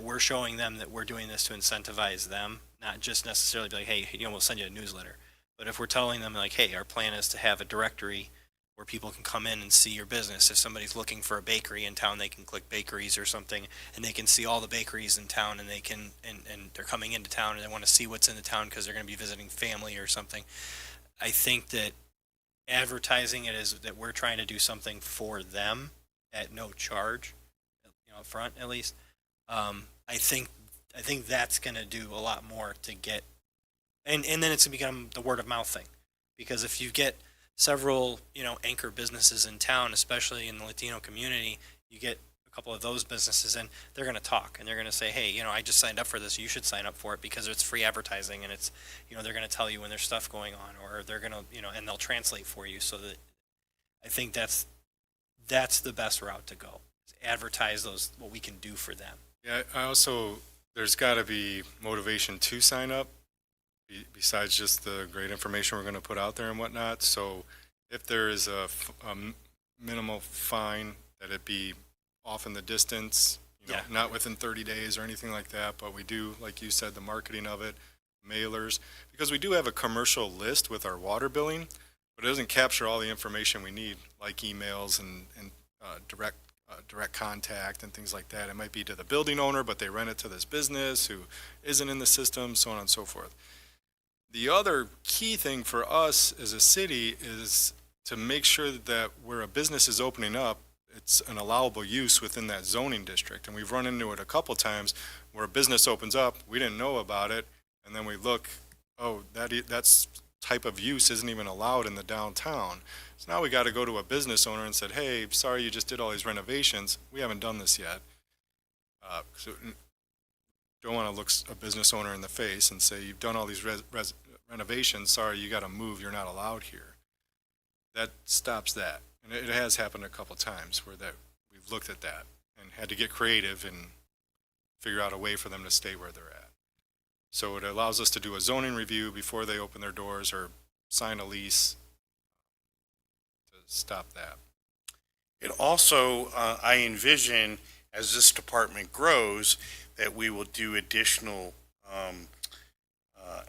we're showing them that we're doing this to incentivize them, not just necessarily be like, hey, we'll send you a newsletter. But if we're telling them like, hey, our plan is to have a directory where people can come in and see your business. If somebody's looking for a bakery in town, they can click bakeries or something, and they can see all the bakeries in town, and they can, and they're coming into town and they want to see what's in the town because they're going to be visiting family or something. I think that advertising it as that we're trying to do something for them at no charge, up front at least. I think that's going to do a lot more to get, and then it's going to become the word of mouth thing, because if you get several anchor businesses in town, especially in the Latino community, you get a couple of those businesses and they're going to talk and they're going to say, hey, I just signed up for this, you should sign up for it because it's free advertising, and it's they're going to tell you when there's stuff going on, or they're going to and they'll translate for you. So that I think that's the best route to go, is advertise what we can do for them. Yeah, I also, there's got to be motivation to sign up besides just the great information we're going to put out there and whatnot. So if there is a minimal fine, that it be off in the distance, not within 30 days or anything like that. But we do, like you said, the marketing of it, mailers, because we do have a commercial list with our water billing, but it doesn't capture all the information we need, like emails and direct contact and things like that. It might be to the building owner, but they rent it to this business who isn't in the system, so on and so forth. The other key thing for us as a city is to make sure that where a business is opening up, it's an allowable use within that zoning district. And we've run into it a couple times where a business opens up, we didn't know about it, and then we look, oh, that's type of use isn't even allowed in the downtown. So now we got to go to a business owner and said, hey, sorry, you just did all these renovations. We haven't done this yet. So don't want to look a business owner in the face and say, you've done all these renovations. Sorry, you got to move. You're not allowed here. That stops that. And it has happened a couple times where we've looked at that and had to get creative and figure out a way for them to stay where they're at. So it allows us to do a zoning review before they open their doors or sign a lease to stop that. It also, I envision, as this department grows, that we will do additional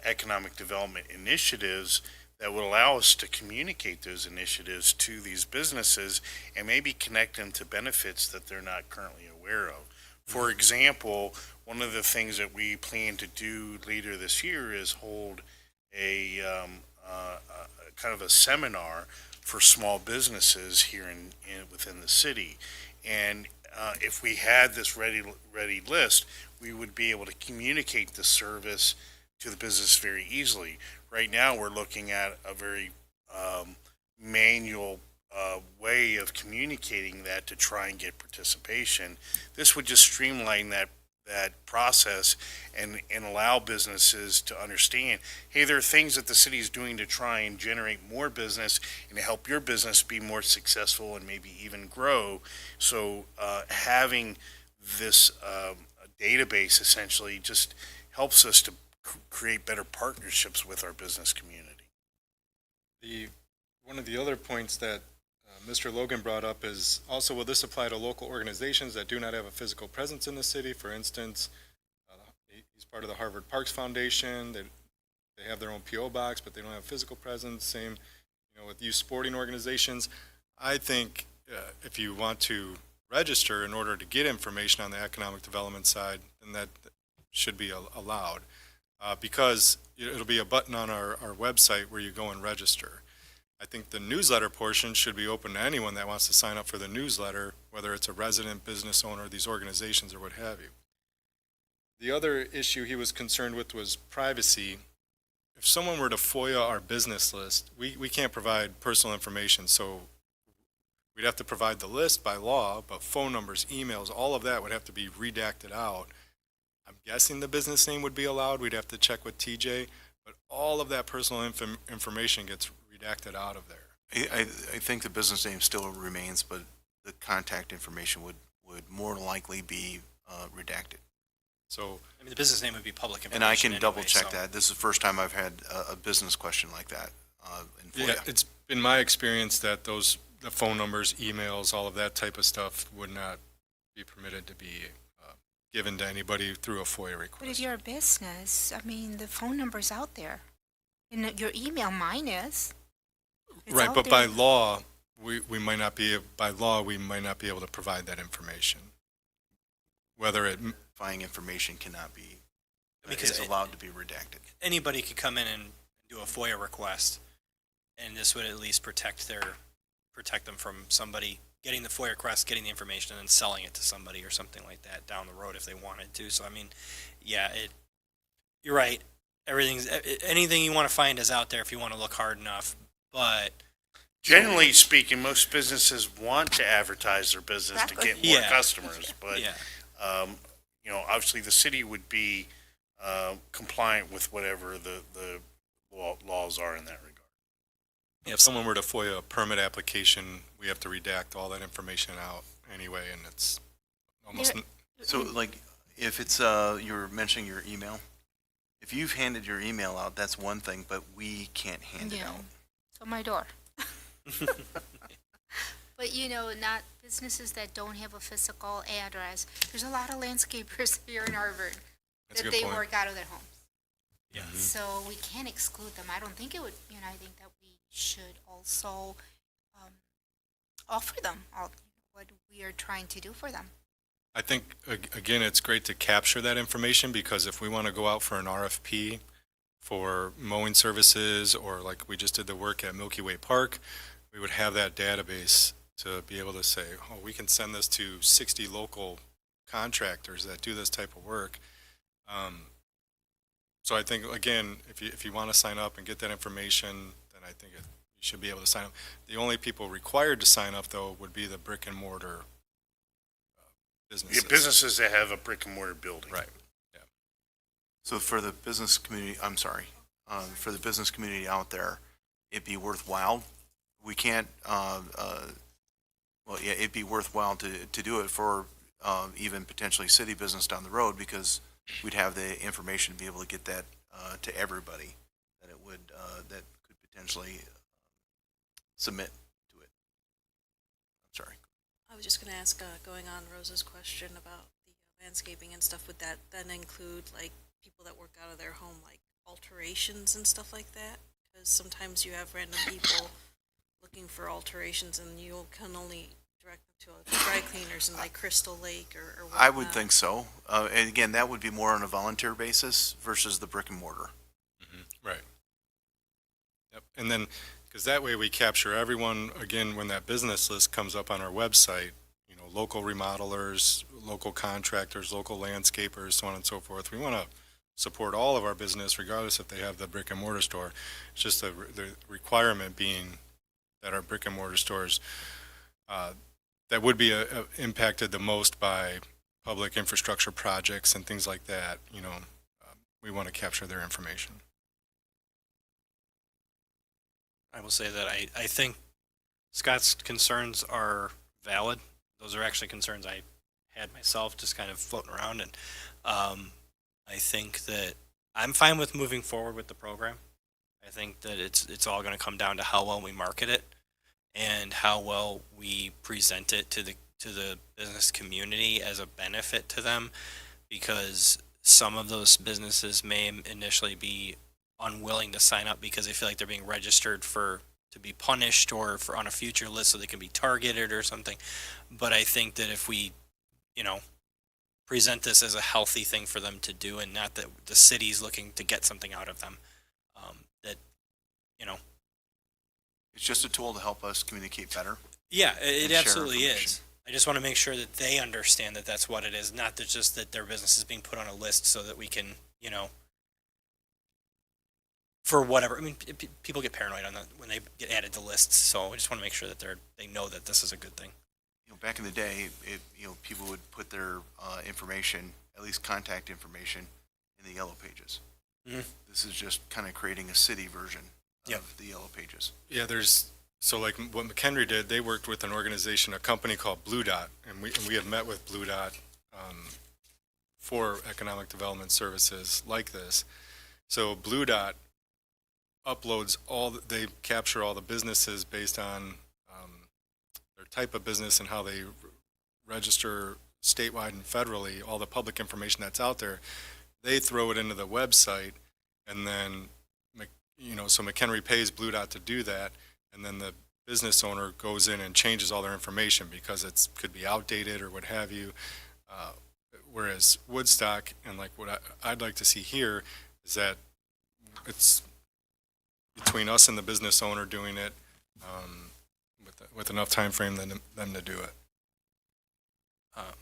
economic development initiatives that will allow us to communicate those initiatives to these businesses and maybe connect them to benefits that they're not currently aware of. For example, one of the things that we plan to do later this year is hold a kind of a seminar for small businesses here within the city. And if we had this ready list, we would be able to communicate the service to the business very easily. Right now, we're looking at a very manual way of communicating that to try and get participation. This would just streamline that process and allow businesses to understand, hey, there are things that the city is doing to try and generate more business and to help your business be more successful and maybe even grow. So having this database essentially just helps us to create better partnerships with our business community. One of the other points that Mr. Logan brought up is also, will this apply to local organizations that do not have a physical presence in the city? For instance, he's part of the Harvard Parks Foundation. They have their own P.O. box, but they don't have physical presence. Same, with youth sporting organizations. I think if you want to register in order to get information on the economic development side, then that should be allowed. Because it'll be a button on our website where you go and register. I think the newsletter portion should be open to anyone that wants to sign up for the newsletter, whether it's a resident, business owner, these organizations, or what have you. The other issue he was concerned with was privacy. If someone were to FOIA our business list, we can't provide personal information, so we'd have to provide the list by law, but phone numbers, emails, all of that would have to be redacted out. I'm guessing the business name would be allowed. We'd have to check with TJ, but all of that personal information gets redacted out of there. I think the business name still remains, but the contact information would more likely be redacted. So, the business name would be public information. And I can anyway, double check so. that. This is the first time I've had a business question like that. In FOIA. yeah, it's been my experience that those the phone numbers, emails, all of that type of stuff would not be permitted to be given to anybody through a FOIA But if request. you're a business, I mean, the phone number's out there. And your email, mine is. It's Right, out but by there. law, we might not be, by law, we might not be able to provide that information. Whether it, Identifying information cannot be, Because is allowed to be redacted. Anybody could come in and do a FOIA request, and this would at least protect them from somebody getting the FOIA request, getting the information, and then selling it to somebody or something like that down the road if they wanted to. So I mean, yeah, you're right. Anything you want to find is out there if you want to look hard enough. But Generally speaking, most businesses want to advertise their business to get more Yeah. customers, but, yeah, you know, obviously the city would be, compliant with whatever the laws are in that regard. if someone were to FOIA a permit application, we have to redact all that information out anyway, and it's almost, There- So like, if it's, you're mentioning your email, if you've handed your email out, that's one thing, but we can't hand it Yeah. out. It's on my door. But not businesses that don't have a physical address. There's a lot of landscapers here in Harvard that's a that good they point. work out of their homes. yeah. So we can't exclude them. I don't think it would, I think that we should also offer them all what we are trying to do for them. I think, again, it's great to capture that information, because if we want to go out for an RFP for mowing services, or like we just did the work at Milky Way Park, we would have that database to be able to say, oh, we can send this to 60 local contractors that do this type of work. So I think, again, if you want to sign up and get that information, then I think you should be able to sign up. The only people required to sign up, though, would be the brick and mortar businesses. Yeah, businesses that have a brick and mortar building. Right. So for the business community, I'm sorry, for the business community out there, it'd be worthwhile. We can't, well, yeah, it'd be worthwhile to do it for even potentially city business down the road, because we'd have the information to be able to get that to everybody that it would, that could potentially submit to it. I'm sorry. I was just gonna ask, going on Rosa's question about the landscaping and stuff, would that then include like people that work out of their home, like alterations and stuff like that? Because sometimes you have random people looking for alterations and you can only direct them to dry cleaners in like Crystal Lake or whatnot. I would think so. And again, that would be more on a volunteer basis versus the brick and mortar. Right. Yep. And then, because that way we capture everyone, again, when that business list comes up on our website, local remodelers, local contractors, local landscapers, so on and so forth. We want to support all of our business, regardless if they have the brick and mortar store. It's just the requirement being that our brick and mortar stores, that would be impacted the most by public infrastructure projects and things like that, we want to capture their information. I will say that I think Scott's concerns are valid. Those are actually concerns I had myself, just kind of floating around, and I think that I'm fine with moving forward with the program. I think that it's all going to come down to how well we market it and how well we present it to the business community as a benefit to them, because some of those businesses may initially be unwilling to sign up because they feel like they're being registered to be punished or for on a future list so they can be targeted or something. But I think that if we, present this as a healthy thing for them to do, and not that the city's looking to get something out of them, that, It's just a tool to help us communicate better. yeah, And it share absolutely information. is. I just want to make sure that they understand that that's what it is, not that just that their business is being put on a list so that we can, for whatever. I mean, people get paranoid on that when they get added to lists, so I just want to make sure that they know that this is a good thing. Back in the day, people would put their information, at least contact information, in the yellow pages. Mhm. This is just kind of creating a city version Yep. of the yellow pages. Yeah, so like what McHenry did, they worked with an organization, a company called Blue Dot, and we had met with Blue Dot for economic development services like this. So Blue Dot uploads they capture all the businesses based on type of business and how they register statewide and federally, all the public information that's out there, they throw it into the website, and then, so McHenry pays Blue Dot to do that, and then the business owner goes in and changes all their information because it could be outdated or what have you. Whereas Woodstock, and like what I'd like to see here, is that it's between us and the business owner doing it with enough time frame them to do it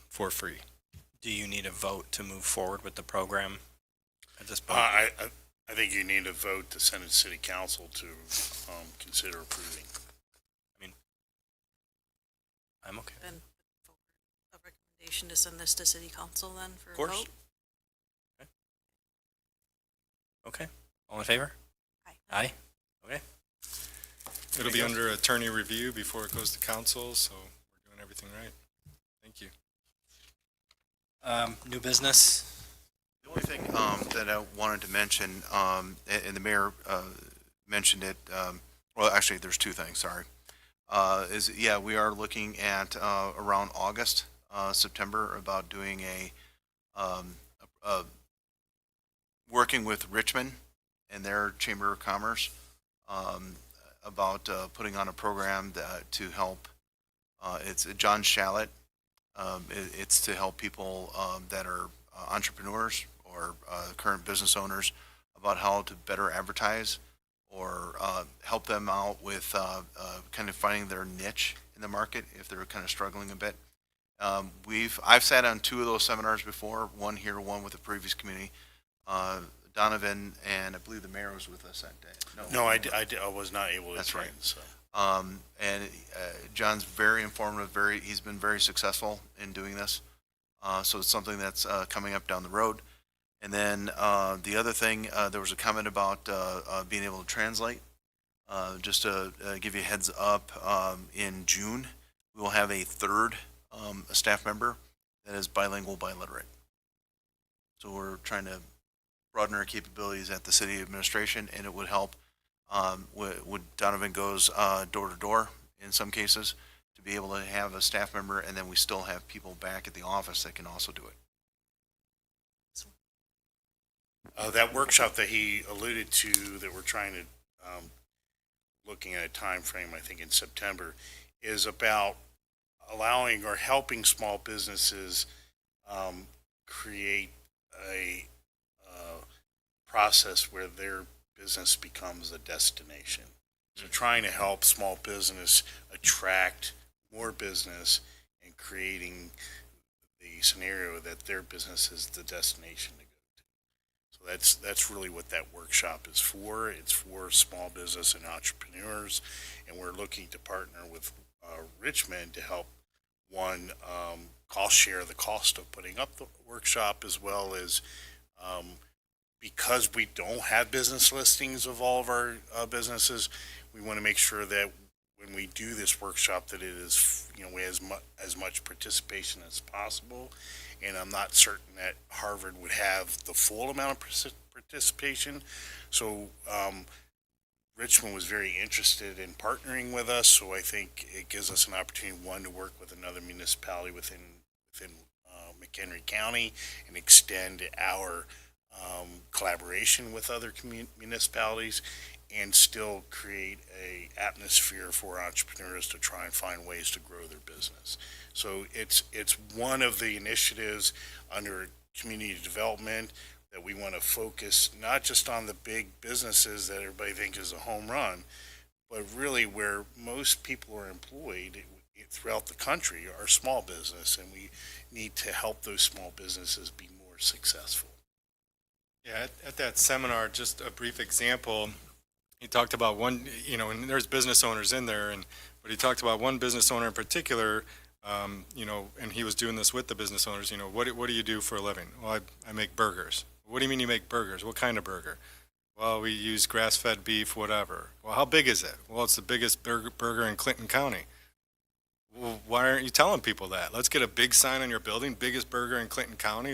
for free. Do you need a vote to move forward with the program at this point? I think you need a vote to send it to city council to consider approving. I'm okay. Then a recommendation to send this to city council then for a Of course. vote? Okay. All in favor? Aye. Aye. Okay. It'll be under attorney review before it goes to council, so we're doing everything right. Thank you. New business? The only thing that I wanted to mention, and the mayor mentioned it, well, actually, there's two things, sorry. We are looking at around August, September, about doing working with Richmond and their Chamber of Commerce about putting on a program to help. It's John Shallot. It's to help people that are entrepreneurs or current business owners about how to better advertise or help them out with kind of finding their niche in the market if they're kind of struggling a bit. I've sat on two of those seminars before, one here, one with the previous community. Donovan and I believe the mayor was with us that day. No, I was not able to. That's attend, right. So. John's very informative. He's been very successful in doing this. So it's something that's coming up down the road. And then the other thing, there was a comment about being able to translate. Just to give you a heads up, in June we will have a third staff member that is bilingual, biliterate. So we're trying to broaden our capabilities at the city administration, and it would help. Would Donovan goes door to door in some cases to be able to have a staff member, and then we still have people back at the office that can also do it. That workshop that he alluded to that we're trying to, looking at a time frame, I think in September, is about allowing or helping small businesses create a process where their business becomes a destination. So trying to help small business attract more business and creating the scenario that their business is the destination to go to. So that's really what that workshop is for. It's for small business and entrepreneurs, and we're looking to partner with Richmond to help cost share the cost of putting up the workshop, as well as because we don't have business listings of all of our businesses, we want to make sure that when we do this workshop that it is, we have as much participation as possible. And I'm not certain that Harvard would have the full amount of participation. So Richmond was very interested in partnering with us. So I think it gives us an opportunity, one, to work with another municipality within McHenry County and extend our collaboration with other municipalities, and still create a atmosphere for entrepreneurs to try and find ways to grow their business. So it's one of the initiatives under community development that we want to focus not just on the big businesses that everybody thinks is a home run, but really where most people are employed throughout the country are small business, and we need to help those small businesses be more successful. Yeah, at that seminar, just a brief example, he talked about one, and there's business owners in there, but he talked about one business owner in particular, and he was doing this with the business owners, what do you do for a living? Well, I make burgers. What do you mean you make burgers? What kind of burger? Well, we use grass-fed beef, whatever. Well, how big is it? Well, it's the biggest burger in Clinton County. Well, why aren't you telling people that? Let's get a big sign on your building, biggest burger in Clinton County.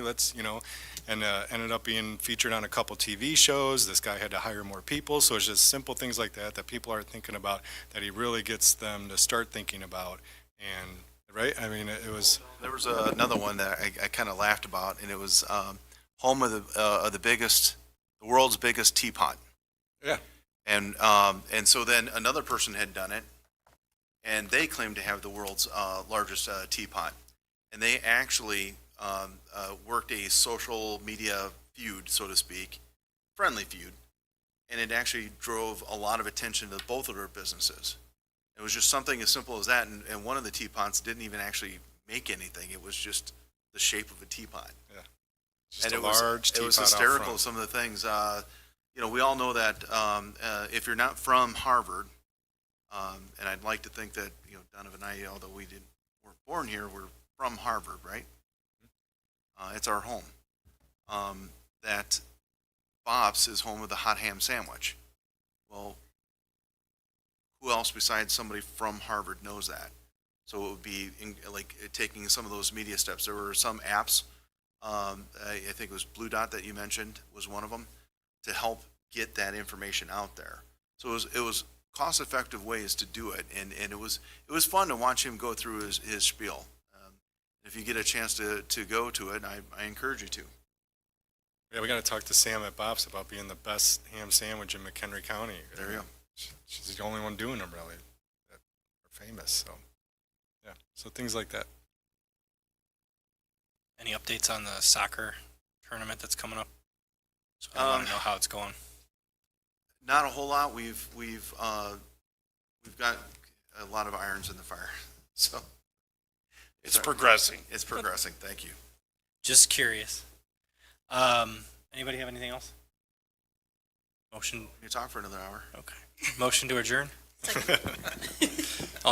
And ended up being featured on a couple TV shows. This guy had to hire more people. So it's just simple things like that people aren't thinking about, that he really gets them to start thinking about. And, right, I mean, it was, There was another one that I kind of laughed about, and it was home of the world's biggest teapot. Yeah. And so then another person had done it, and they claimed to have the world's largest teapot. And they actually worked a social media feud, so to speak, friendly feud, and it actually drove a lot of attention to both of their businesses. It was just something as simple as that, and one of the teapots didn't even actually make anything. It was just the shape of a teapot. just And a it was, large it was teapot out hysterical, front. some of the things. We all know that if you're not from Harvard, and I'd like to think that, Donovan and I, although weren't born here, we're from Harvard, right? It's our home. That Bob's is home of the hot ham sandwich. Well, who else besides somebody from Harvard knows that? So it would be taking some of those media steps. There were some apps, I think it was Blue Dot that you mentioned was one of them, to help get that information out there. So it was cost-effective ways to do it, and it was fun to watch him go through his spiel. If you get a chance to go to it, I encourage you to. Yeah, we got to talk to Sam at Bob's about being the best ham sandwich in McHenry County. There you go. She's the only one doing them, really, that are famous, so, yeah, so things like that. Any updates on the soccer tournament that's coming up? So I want to know how it's going. Not a whole lot. We've got a lot of irons in the fire, so It's progressing. it's progressing. Thank you. Just curious. Anybody have anything else? Motion. You talk for another hour. Okay. Motion to adjourn.